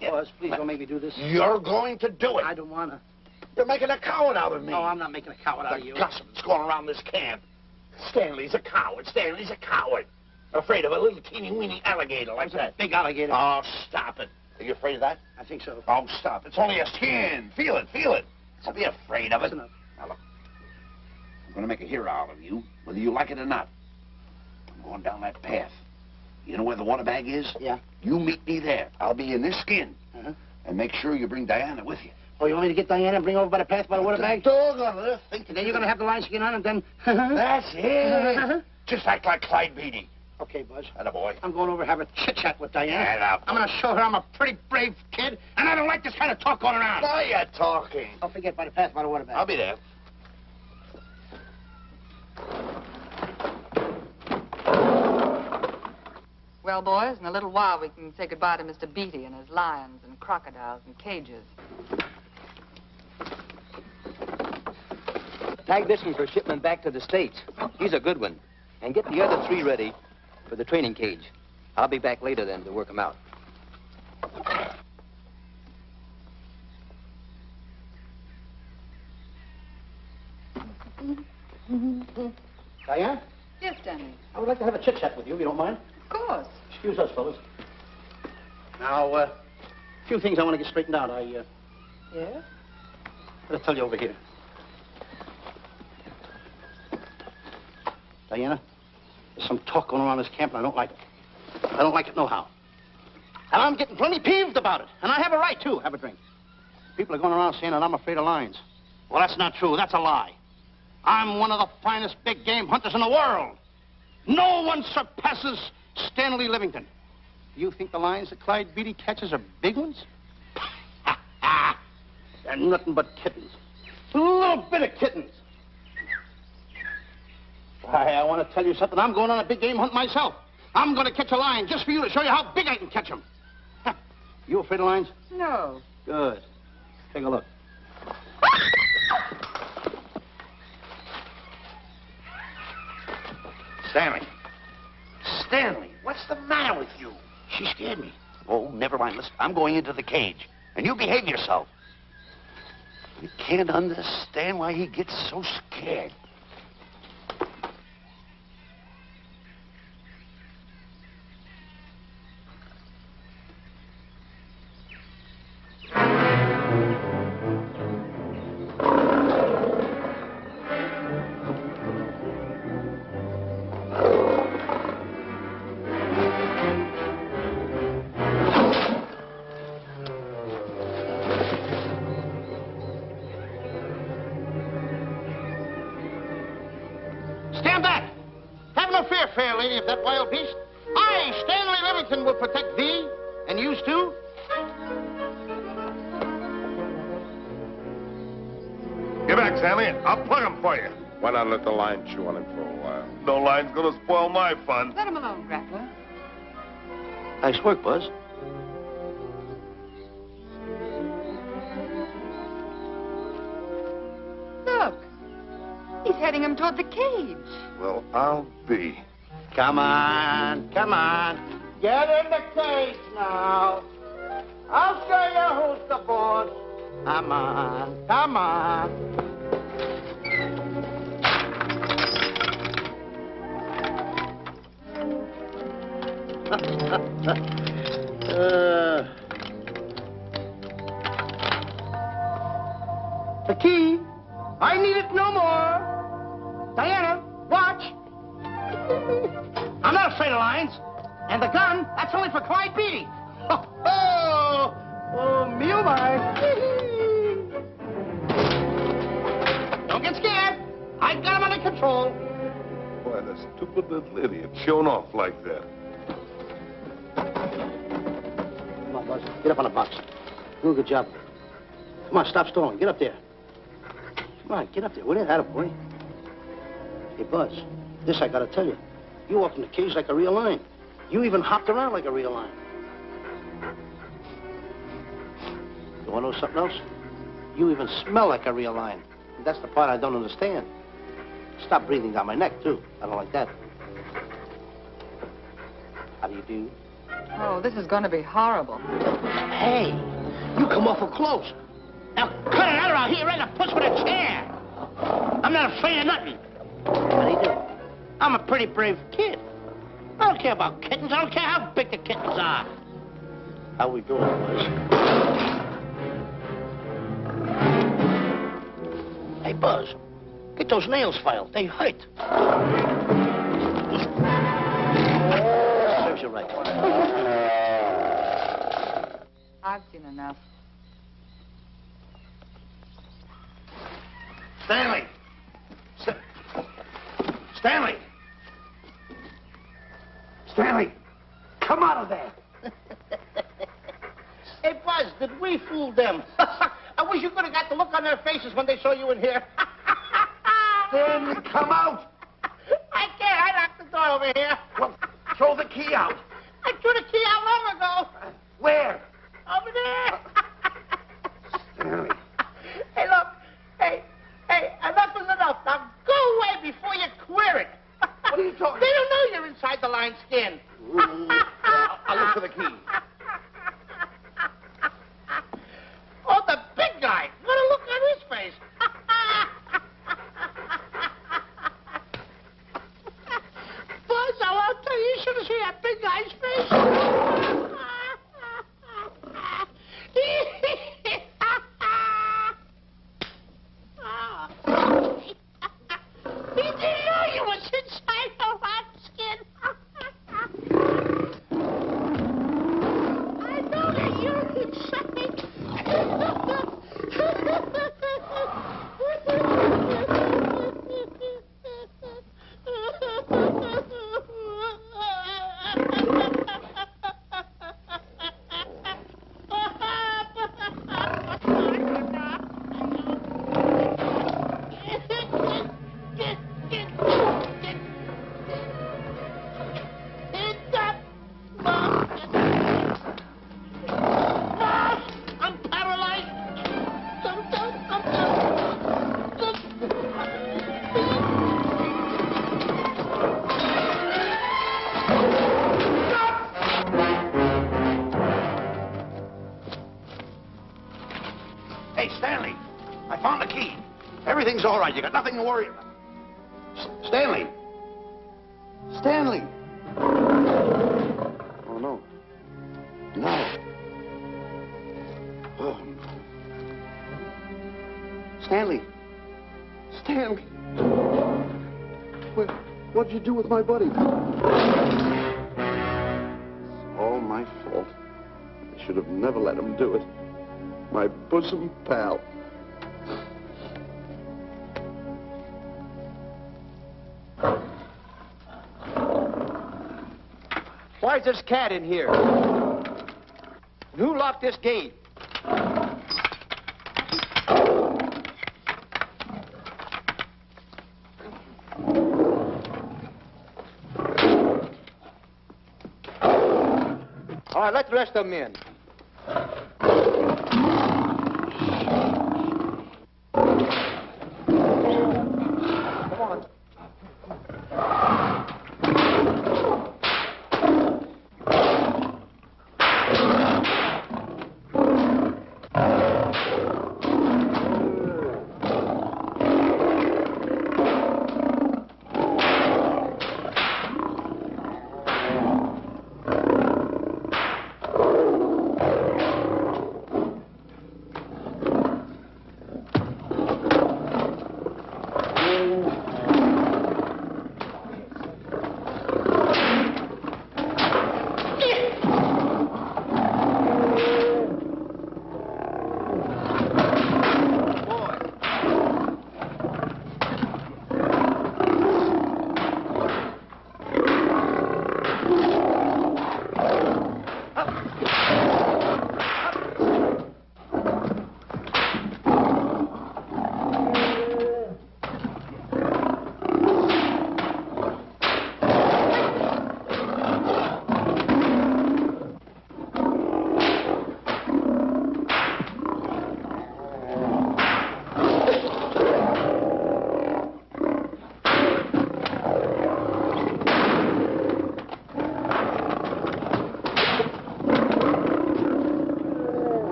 Buzz, please. Please don't make me do this. You're going to do it. I don't want to. You're making a coward out of me. No, I'm not making a coward out of you. The gossip that's going around this camp. Stanley's a coward. Stanley's a coward. Afraid of a little teeny-weeny alligator like that. Big alligator. Oh, stop it. Are you afraid of that? I think so. Oh, stop. It's only a skin. Feel it, feel it. Don't be afraid of it. That's enough. Now, look. I'm going to make a hero out of you, whether you like it or not. I'm going down that path. You know where the water bag is? Yeah. You meet me there. I'll be in this skin. Uh-huh. And make sure you bring Diana with you. Oh, you want me to get Diana and bring her over by the path by the water bag? Doggone it. And then you're going to have the lion skin on and then... That's it. Just act like Clyde Beatty. Okay, Buzz. Attaboy. I'm going over to have a chit-chat with Diana. Attaboy. I'm going to show her I'm a pretty brave kid, and I don't like this kind of talk going around. Now you're talking. Don't forget by the path by the water bag. I'll be there. Well, boys, in a little while we can say goodbye to Mr. Beatty and his lions and crocodiles and cages. Tag this one for shipment back to the States. He's a good one. And get the other 3 ready for the training cage. I'll be back later then to work them out. Diana, Yes, Stanley. I would like to have a chit-chat with you, if you don't mind. Of course. Excuse us, fellas. Now, a few things I want to get straightened out. Yes? I'll tell you over here. Diana, there's some talk going around this camp, and I don't like it. I don't like it nohow. And I'm getting plenty peeved about it. And I have a right, too. Have a drink. People are going around saying that I'm afraid of lions. Well, that's not true. That's a lie. I'm one of the finest big game hunters in the world. No one surpasses Stanley Livington. Do you think the lions that Clyde Beatty catches are big ones? They're nothing but kittens. A little bit of kittens. Why, I want to tell you something. I'm going on a big game hunt myself. I'm going to catch a lion just for you to show you how big I can catch him. You afraid of lions? No. Good. Take a look. Stanley. Stanley, what's the matter with you? She scared me. Oh, never mind. Listen, I'm going into the cage. And you behave yourself. You can't understand why he gets so scared. Stand back! Have no fear, fair lady of that wild beast. I, Stanley Livington, will protect thee, and yous too. Get back, Stanley. I'll plug him for you. Why not let the lion chew on him for a while? No lion's gonna spoil my fun. Let him alone, Grappler. Nice work, Buzz. Look. He's heading him toward the cage. Well, I'll be. Come on, come on. Get in the cage now. I'll show you who's the boss. Come on, come on. The key. I need it no more. Diana, watch. I'm not afraid of lions. And the gun, that's only for Clyde Beatty. Oh, me oh my. Don't get scared. I got him under control. Boy, that stupid little idiot showing off like that. Come on, Buzz. Get up on the box. Do a good job. Come on, stop stalling. Get up there. Come on, get up there. Will you? Attaboy. Hey, Buzz, this I gotta tell you. You walked in the cage like a real lion. You even hopped around like a real lion. You wanna know something else? You even smell like a real lion. And that's the part I don't understand. Stop breathing down my neck, too. I don't like that. How do you do? Oh, this is going to be horrible. Hey, You come awful close. Now, cut it out, or I'll hit you right in the puss with a chair. I'm not afraid of nothing. How do you do? I'm a pretty brave kid. I don't care about kittens. I don't care how big the kittens are. How we doing, boys? Hey, Buzz, get those nails filed. They hurt. Serves you right. I've seen enough. Stanley! Stanley! Stanley! Come out of there! Hey, Buzz, did we fool them? I wish you could have got the look on their faces when they saw you in here. Stanley, come out! I can't. I locked the door over here. Well, throw the key out. I threw the key out long ago. Where? Over there. Stanley. Hey, look. Hey, enough is enough. Now go away before you queer it. What are you talking They don't know you're inside the lion's skin. I'll look for the key. Oh, the big guy. What a look on his face. Buzz, I'll tell you, you should have seen that big guy's face. He didn't know you was inside the lion's skin. I know that you're inside. I'm paralyzed. Hey, Stanley, I found the key. Everything's all right. You got nothing to worry about. Stanley. Stanley. Oh, no. No. Oh, no. Stanley. Stanley. What'd you do with my buddy? It's all my fault. I should have never let him do it. My bosom pal. Why's this cat in here? Who locked this gate? All right, let the rest of them in. Come on.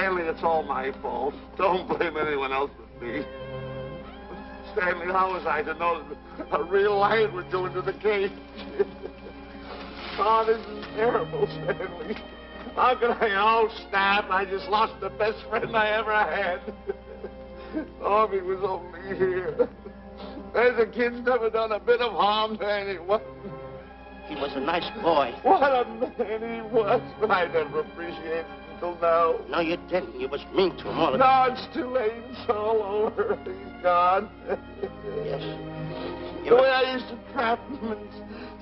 Stanley, it's all my fault. Don't blame anyone else but me. Stanley, how was I to know that a real lion would go into the cage? Oh, this is terrible, Stanley. How could I? Oh, snap. I just lost the best friend I ever had. Oh, if he was only here. There's a kid's never done a bit of harm to anyone. He was a nice boy. What a man he was. But I never appreciated it until now. No, you didn't. You was mean to him all the No, time. it's too late. It's all over. He's gone. Yes. The way I used to trap him and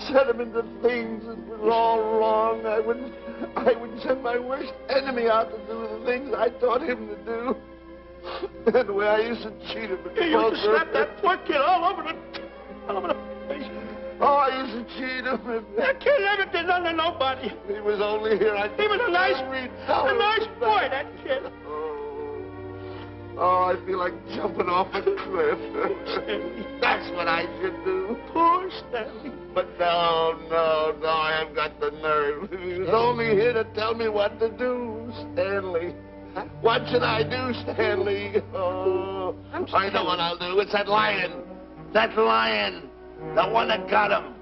set him into things that was all wrong. I would send my worst enemy out to do the things I taught him to do. And the way I used to cheat him. You used to slap that poor kid all over the face. Oh, I used to cheat him. That kid never did nothing to nobody. He was only here. He was a nice boy, that kid. Oh, I feel like jumping off a cliff. That's what I should do. Poor Stanley. But no, I haven't got the nerve. He was only here to tell me what to do, Stanley. What should I do, Stanley? Oh, I know what I'll do. It's that lion. That lion. The one that got him.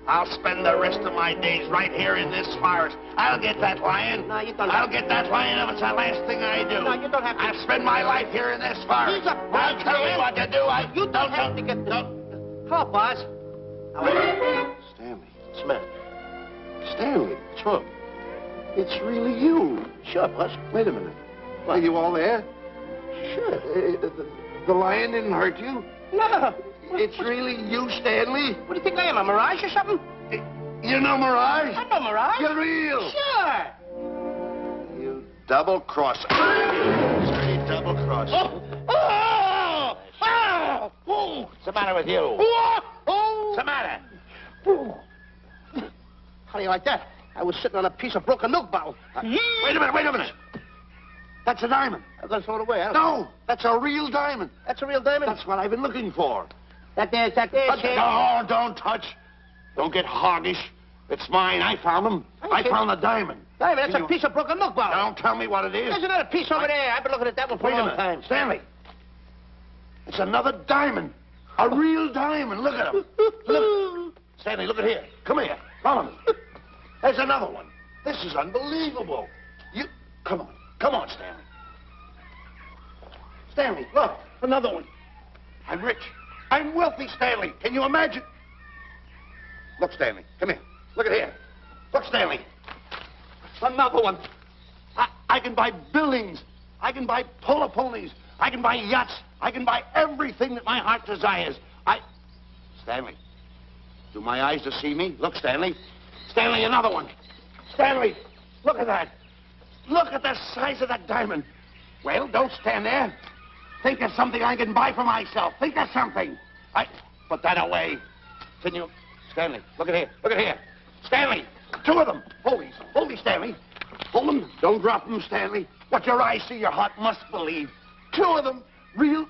I'll spend the rest of my days right here in this forest. I'll get that lion. No, you don't I'll get that lion if it's the last thing I do. No, you don't have to. I'll spend my life here in this forest. He's a I'll tell me what to do. You don't have to get the... Come on, boss. Stanley. Smith. Stanley. Sure. It's really you. Sure, boss. Wait a minute. Are you all there? Sure. The lion didn't hurt you? No. It's really you, Stanley? What do you think I am, a mirage or something? You know Mirage? I know mirage. You're real. Sure. You double-crosser. Straight double-crosser. Oh! What's the matter with you? What's the matter? How do you like that? I was sitting on a piece of broken milk bottle. Wait a minute. That's a diamond. I'm going to throw it away. No, that's a real diamond. That's a real diamond? That's what I've been looking for. That there, kid. No, don't touch. Don't get hoggish. It's mine. I found them. I found the diamond. Diamond, that's a piece of broken milk bottle. Don't tell me what it is. There's another piece over there. I've been looking at that one for a long time. Stanley. It's another diamond. A real diamond. Look at him. Look. Stanley, look at here. Come here. Follow me. There's another one. This is unbelievable. You... Come on, Stanley. Stanley, look. Another one. I'm rich. I'm wealthy, Stanley. Can you imagine? Look, Stanley. Come here. Look at here. Look, Stanley. Another one. I can buy buildings. I can buy polo ponies. I can buy yachts. I can buy everything that my heart desires. Stanley, do my eyes deceive me? Look, Stanley. Stanley, another one. Stanley, look at that. Look at the size of that diamond. Well, don't stand there. Think of something I can buy for myself. Think of something. Put that away. Can you... Stanley, look at here. Look at here. Stanley, two of them. Hold these, Stanley. Hold them. Don't drop them, Stanley. What your eyes see, your heart must believe. Two of them. Real...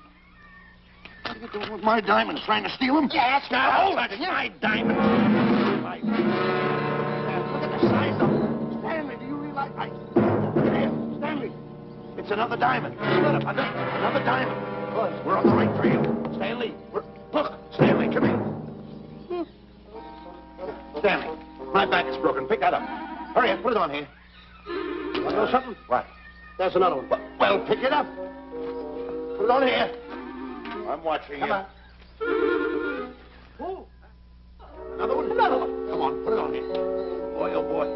What are you doing with my diamonds? Trying to steal them? Yes, Now, hold it. My diamonds. Look at the size of them. Stanley, do you realize... Look at here. Stanley. It's another diamond. Another diamond. We're on the right trail. Stanley, look. Stanley, come here. Stanley, my back is broken. Pick that up. Hurry up. Put it on here. Want to know something? What? There's another one. Well, pick it up. Put it on here. I'm watching you. Come on. Another one? Another one. Come on, put it on here. Boy, oh boy.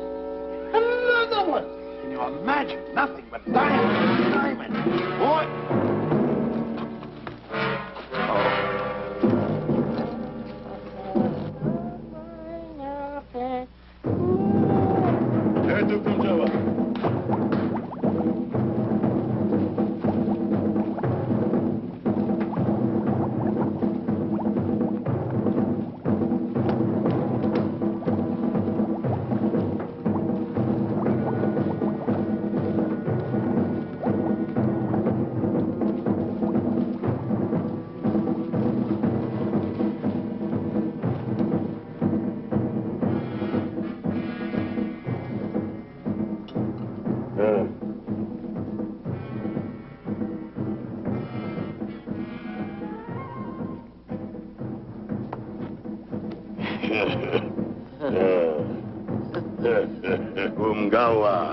Another one. Can you imagine? Nothing but diamond. Boy. Umgawa.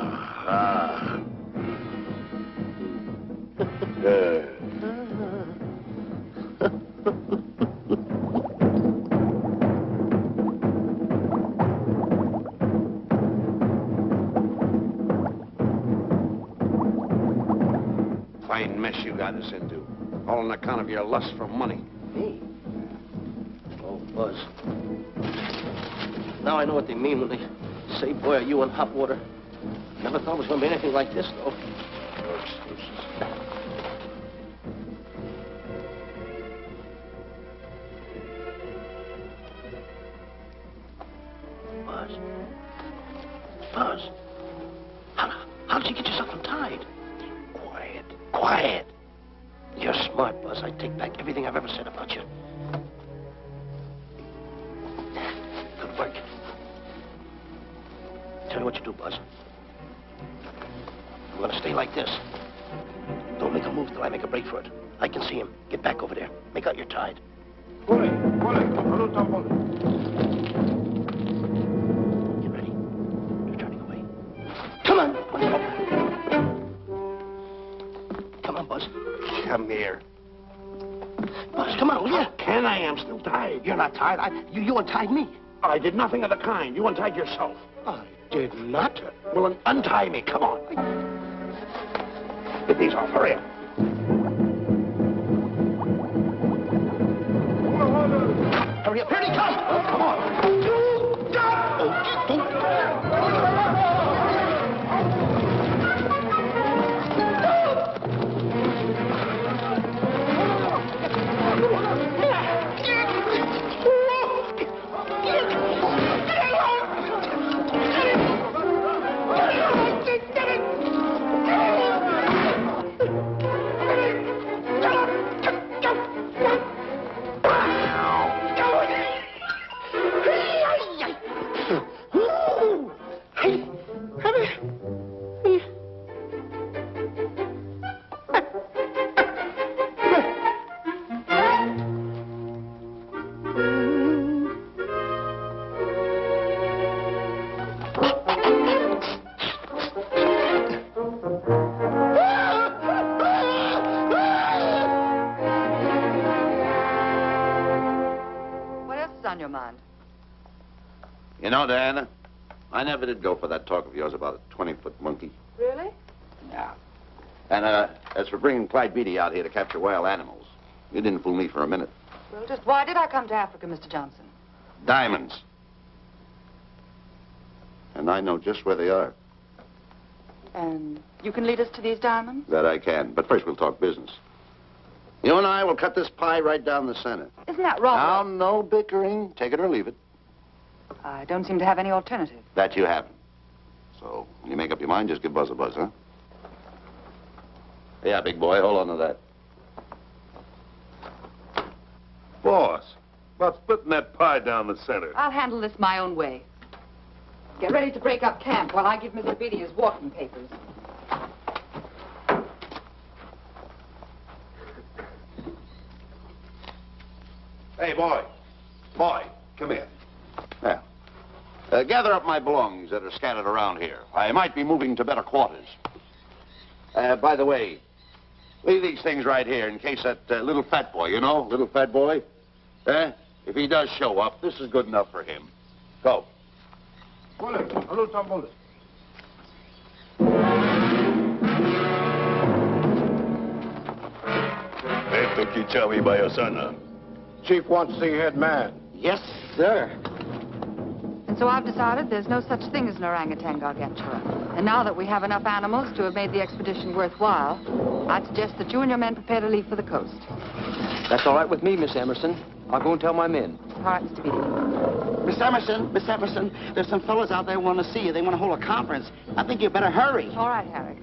Fine mess you got us into. All on account of your lust for money. Me? Oh, Buzz. Now I know what they mean when they say, boy, are you in hot water. Never thought it was going to be anything like this, though. No excuses. Buzz. Buzz. How did you get yourself untied? Quiet. Quiet. You're smart, Buzz. I take back everything I've ever said about you. Good work. Tell me what you do, Buzz. I'm going to stay like this. Don't make a move till I make a break for it. I can see him. Get back over there. Make out you're tied. Get ready. You're turning away. Come on. Come on, Buzz. Come here. Buzz, come on, will you? Can I? I'm still tied. You're not tied. You untied me. I did nothing of the kind. You untied yourself. I did not. Well, then untie me. Come on. Get these off. Hurry up. Hurry up. Here he comes. Come on. You know, Diana, I never did go for that talk of yours about a 20-foot monkey. Really? Yeah. And as for bringing Clyde Beatty out here to capture wild animals, you didn't fool me for a minute. Well, just why did I come to Africa, Mr. Johnson? Diamonds. And I know just where they are. And you can lead us to these diamonds? That I can. But first we'll talk business. You and I will cut this pie right down the center. Isn't that wrong? Now, no bickering. Take it or leave it. I don't seem to have any alternative. That you haven't. So, when you make up your mind, just give Buzz a buzz, huh? Yeah, big boy, hold on to that. Boss, about splitting that pie down the center. I'll handle this my own way. Get ready to break up camp while I give Mr. Beatty his walking papers. Hey, boy. Boy, come here. Now, gather up my belongings that are scattered around here. I might be moving to better quarters. By the way, leave these things right here in case that little fat boy, you know, little fat boy, if he does show up, this is good enough for him. Go. Chief wants to see head man. Yes, sir. And so I've decided there's no such thing as an orangutan gargantua. And now that we have enough animals to have made the expedition worthwhile, I'd suggest that you and your men prepare to leave for the coast. That's all right with me, Miss Emerson. I'll go and tell my men. All right, Mr. Beatty. Miss Emerson, there's some fellas out there who want to see you. They want to hold a conference. I think you better hurry. All right, Harry.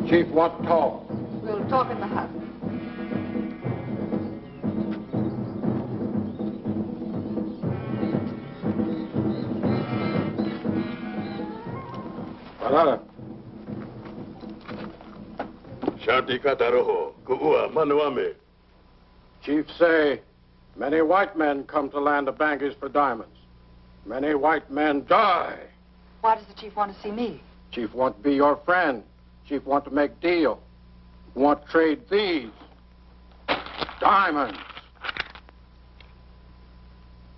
Chief wants to talk. We'll talk in the hut. Shanti kataroho, kuua manuame. Chief say, many white men come to land of Bangors for diamonds. Many white men die. Why does the chief want to see me? Chief want to be your friend. Chief want to make deal. Want to trade these diamonds.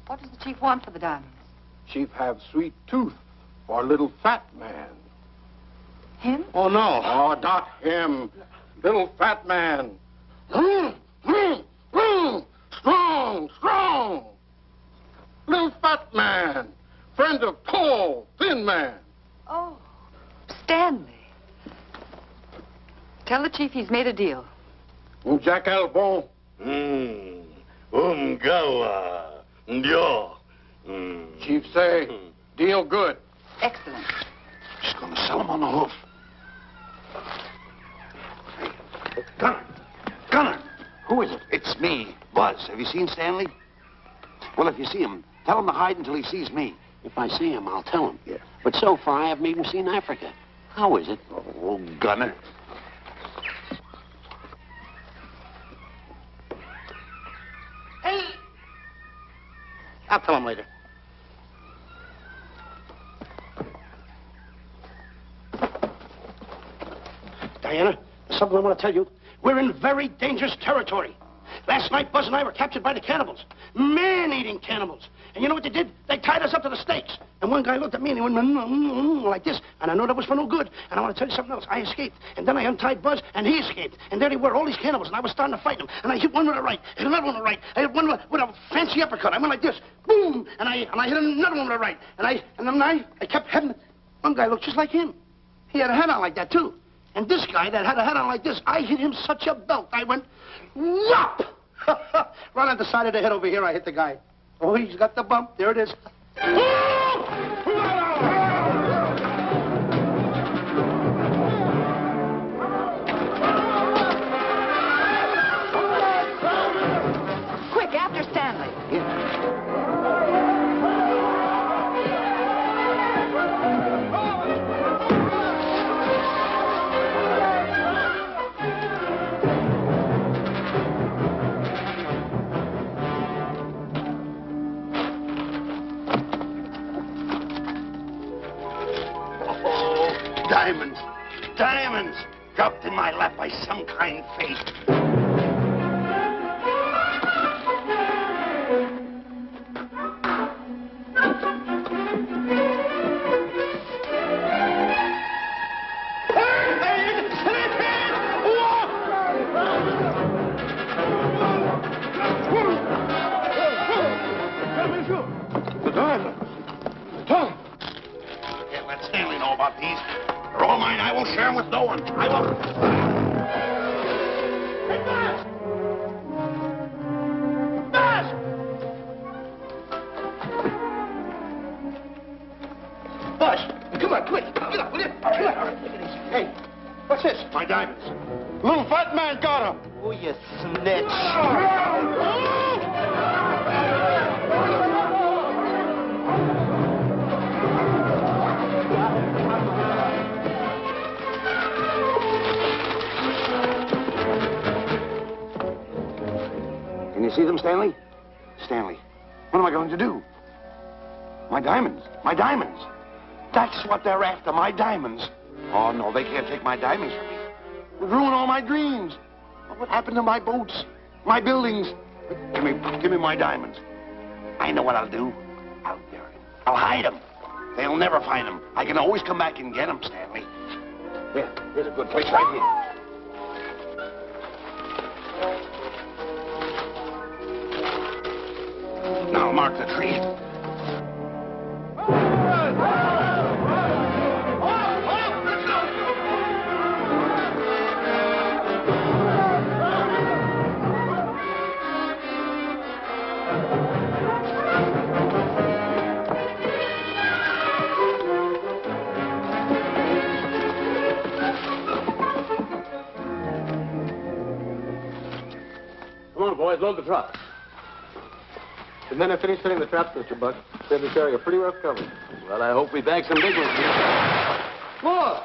What does the chief want for the diamonds? Chief have sweet tooth for little fat man. Him? Oh, no. Oh, not him. Little fat man. Strong, strong. Little fat man. Friend of tall, thin man. Oh, Stanley. Tell the chief he's made a deal. Jack Albon. Gawa. Yo. Chief say, deal good. Excellent. She's going to sell him on the hoof. Hey, Gunner. Gunner. Who is it? It's me, Buzz. Have you seen Stanley? Well, if you see him, tell him to hide until he sees me. If I see him, I'll tell him. Yeah. But so far, I haven't even seen Africa. How is it? Oh, Gunner. Hey! I'll tell him later. Diana, there's something I want to tell you. We're in very dangerous territory. Last night, Buzz and I were captured by the cannibals. Man-eating cannibals. And you know what they did? They tied us up to the stakes. And one guy looked at me and he went like this. And I know that was for no good. And I want to tell you something else. I escaped. And then I untied Buzz and he escaped. And there they were, all these cannibals. And I was starting to fight them. And I hit one with a right, hit another one with a right. I hit one with a fancy uppercut. I went like this. Boom! And I hit another one with a right. And then I kept hitting. One guy looked just like him. He had a hat on like that, too. And this guy that had a hat on like this, I hit him such a belt. I went, whop! Right on the side of the head over here, I hit the guy. Oh, he's got the bump. There it is. Quick, after Stanley. Diamonds. Diamonds. Dropped in my lap by some kind fate. The diamonds. Tom. I can't let Stanley know about these. They're all mine. I won't share them with no one. I won't. Hey, Buzz! Buzz! Buzz, come on, quick. Get up, will you? Come on. Hey, what's this? My diamonds. Little fat man got him. Oh, you snitch. Can you see them, Stanley? Stanley, what am I going to do? My diamonds. My diamonds. That's what they're after, my diamonds. Oh, no, they can't take my diamonds from me. It would ruin all my dreams. What happened to my boats? My buildings? Give me my diamonds. I know what I'll do. I'll bury them. I'll hide them. They'll never find them. I can always come back and get them, Stanley. Here's a good place right here. Now mark the tree. Come on, boys, load the truck. The men have finished setting the traps, Mr. Buck. They've been carrying a pretty rough cover. Well, I hope we bag some big ones here. Look!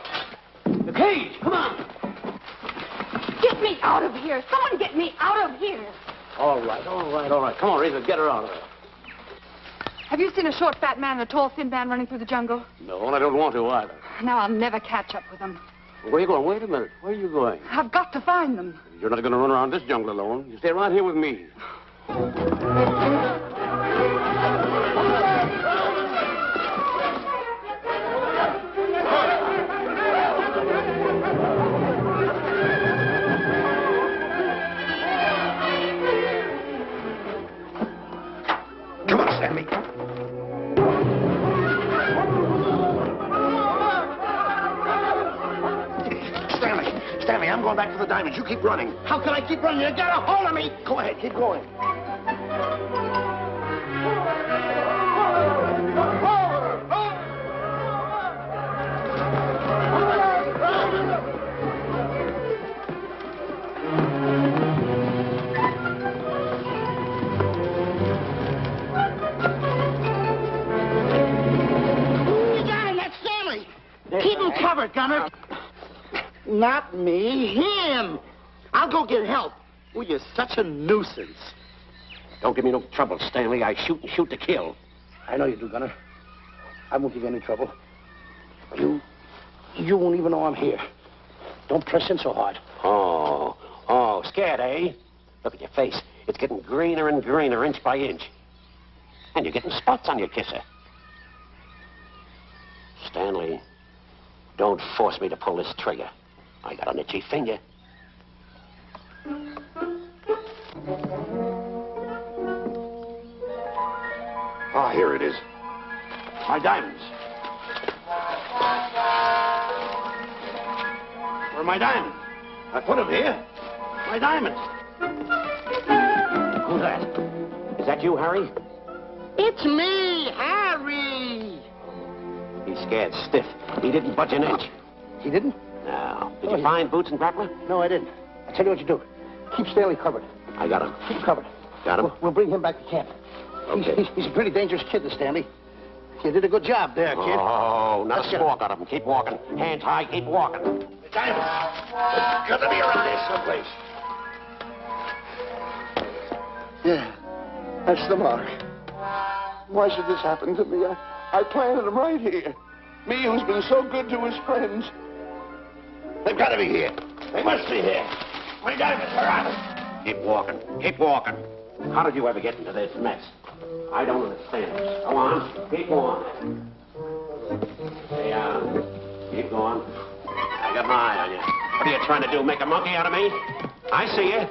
The cage! Come on! Get me out of here! Someone get me out of here! All right. Come on, Razor, get her out of there. Have you seen a short, fat man and a tall, thin man running through the jungle? No, and I don't want to either. Now I'll never catch up with them. Where are you going? Wait a minute. Where are you going? I've got to find them. You're not going to run around this jungle alone. You stay right here with me. Come on, Stanley. Stanley, I'm going back for the diamonds. You keep running. How can I keep running? You got a hold of me. Go ahead, keep going. You got him. That's Stanley. Keep him covered, Gunner. Not me, him. I'll go get help. Oh, you're such a nuisance. Don't give me no trouble, Stanley. I shoot and shoot to kill. I know you do, Gunner. I won't give you any trouble. You won't even know I'm here. Don't press in so hard. Oh, scared, eh? Look at your face. It's getting greener and greener, inch by inch. And you're getting spots on your kisser. Stanley, don't force me to pull this trigger. I got an itchy finger. Ah, here it is. My diamonds. Where are my diamonds? I put them here. My diamonds. Who's that? Is that you, Harry? It's me, Harry. He's scared stiff. He didn't budge an inch. He didn't? No. Did you find Boots and Grappler? No, I didn't. I'll tell you what you do. Keep Stanley covered. I got him. Keep him covered. Got him? We'll bring him back to camp. Okay. He's a pretty dangerous kid, this Stanley. You did a good job there, kid. Oh, not a squawk out of him. Keep walking. Hands high, keep walking. The diamonds. Got to be around here someplace. Yeah, that's the mark. Why should this happen to me? I planted them right here. Me who's been so good to his friends. They've got to be here. They must be here. My diamonds are out. Keep walking. Keep walking. How did you ever get into this mess? I don't understand this. Go on. Keep on. Stay on. Keep going. I got my eye on you. What are you trying to do? Make a monkey out of me? I see you.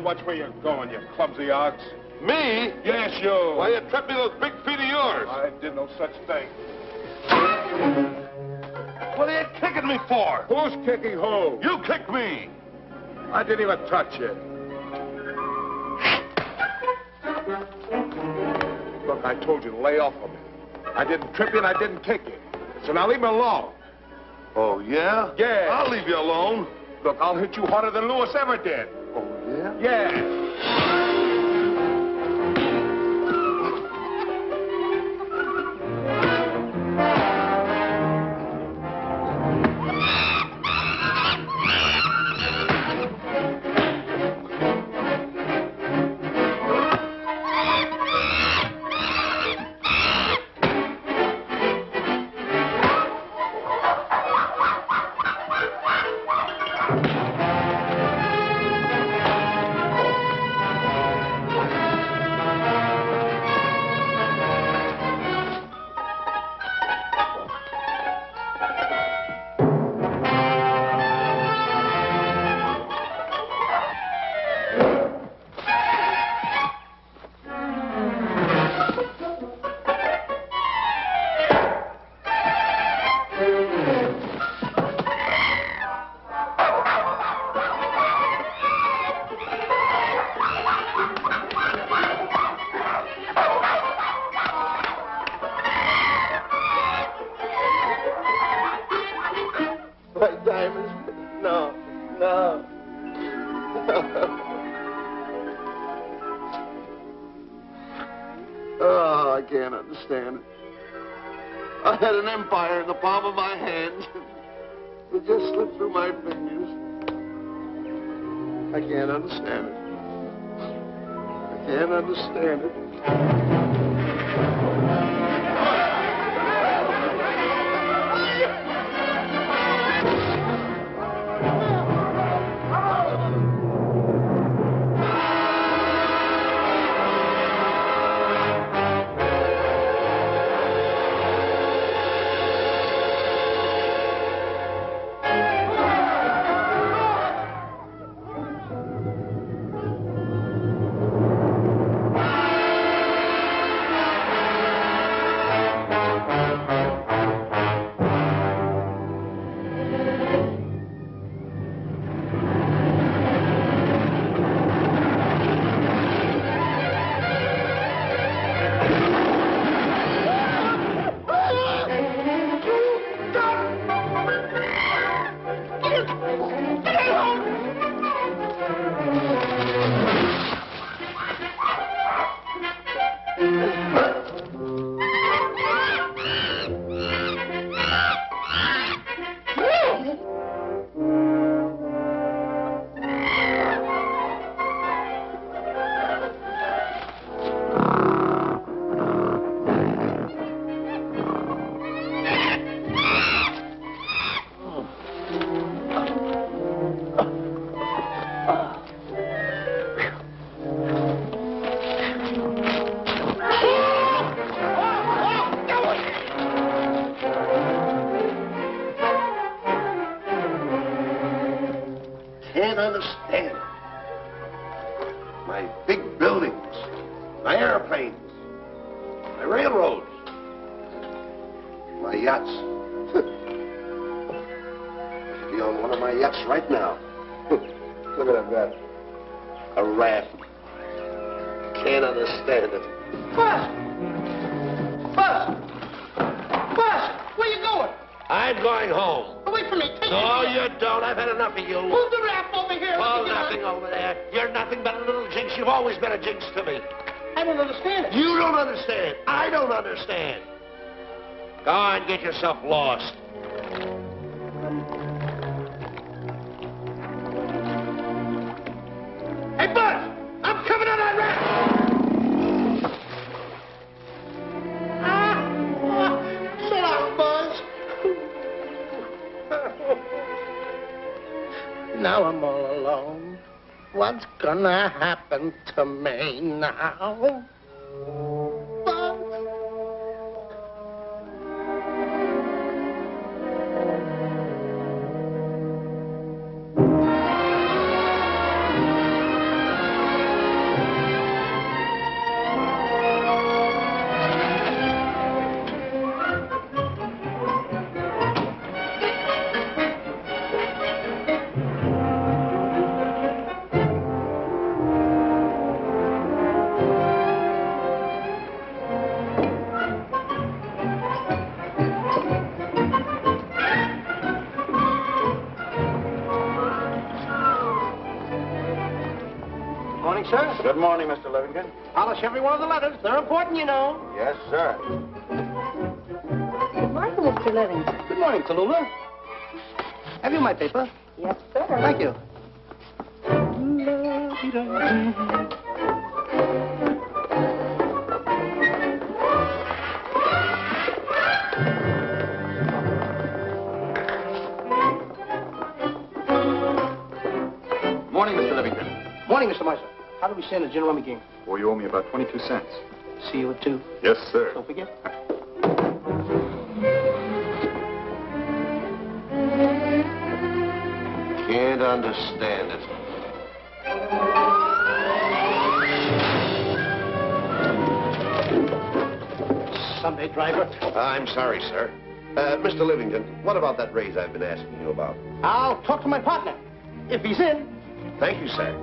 Watch where you're going, you clumsy ox. Me? Yes, you. Why, you tripped me those big feet of yours. I did no such thing. What are you kicking me for? Who's kicking who? You kicked me. I didn't even touch you. Look, I told you to lay off of me. I didn't trip you and I didn't kick you. So now leave me alone. Oh, yeah? Yeah. I'll leave you alone. Look, I'll hit you harder than Lewis ever did. Oh, yeah? Yeah. Oh, I can't understand it. I had an empire in the palm of my hand. It just slipped through my fingers. I can't understand it. I can't understand it. Can't understand. My big buildings, my airplanes, my railroads, my yachts. I should be on one of my yachts right now. Look at that. A raft. Can't understand it. Buzz! Buzz! Buzz! Where you going? I'm going home. Wait for me. Take No, me. you don't. I've had enough of you. Move the raft over here. Oh, nothing over there. You're nothing but a little jinx. You've always been a jinx to me. I don't understand it. You don't understand. I don't understand. Go on, get yourself lost. Hey, Buzz! I'm coming on that raft! So long, Buzz. Now I'm all alone. What's gonna happen to me now? Buzz? Morning, sir. Good morning, Mr. Livington. Polish every one of the letters. They're important, you know. Yes, sir. Good morning, Mr. Livington. Good morning, Tallulah. Have you my paper? Yes, sir. Thank you. Morning, Mr. Livington. Morning, Mr. Miser. How do we stand the gin rummy game? Well, you owe me about 22 cents. See you at 2. Yes, sir. Don't forget. Can't understand it. Sunday driver. I'm sorry, sir. Mr. Livington, what about that raise I've been asking you about? I'll talk to my partner. If he's in. Thank you, sir.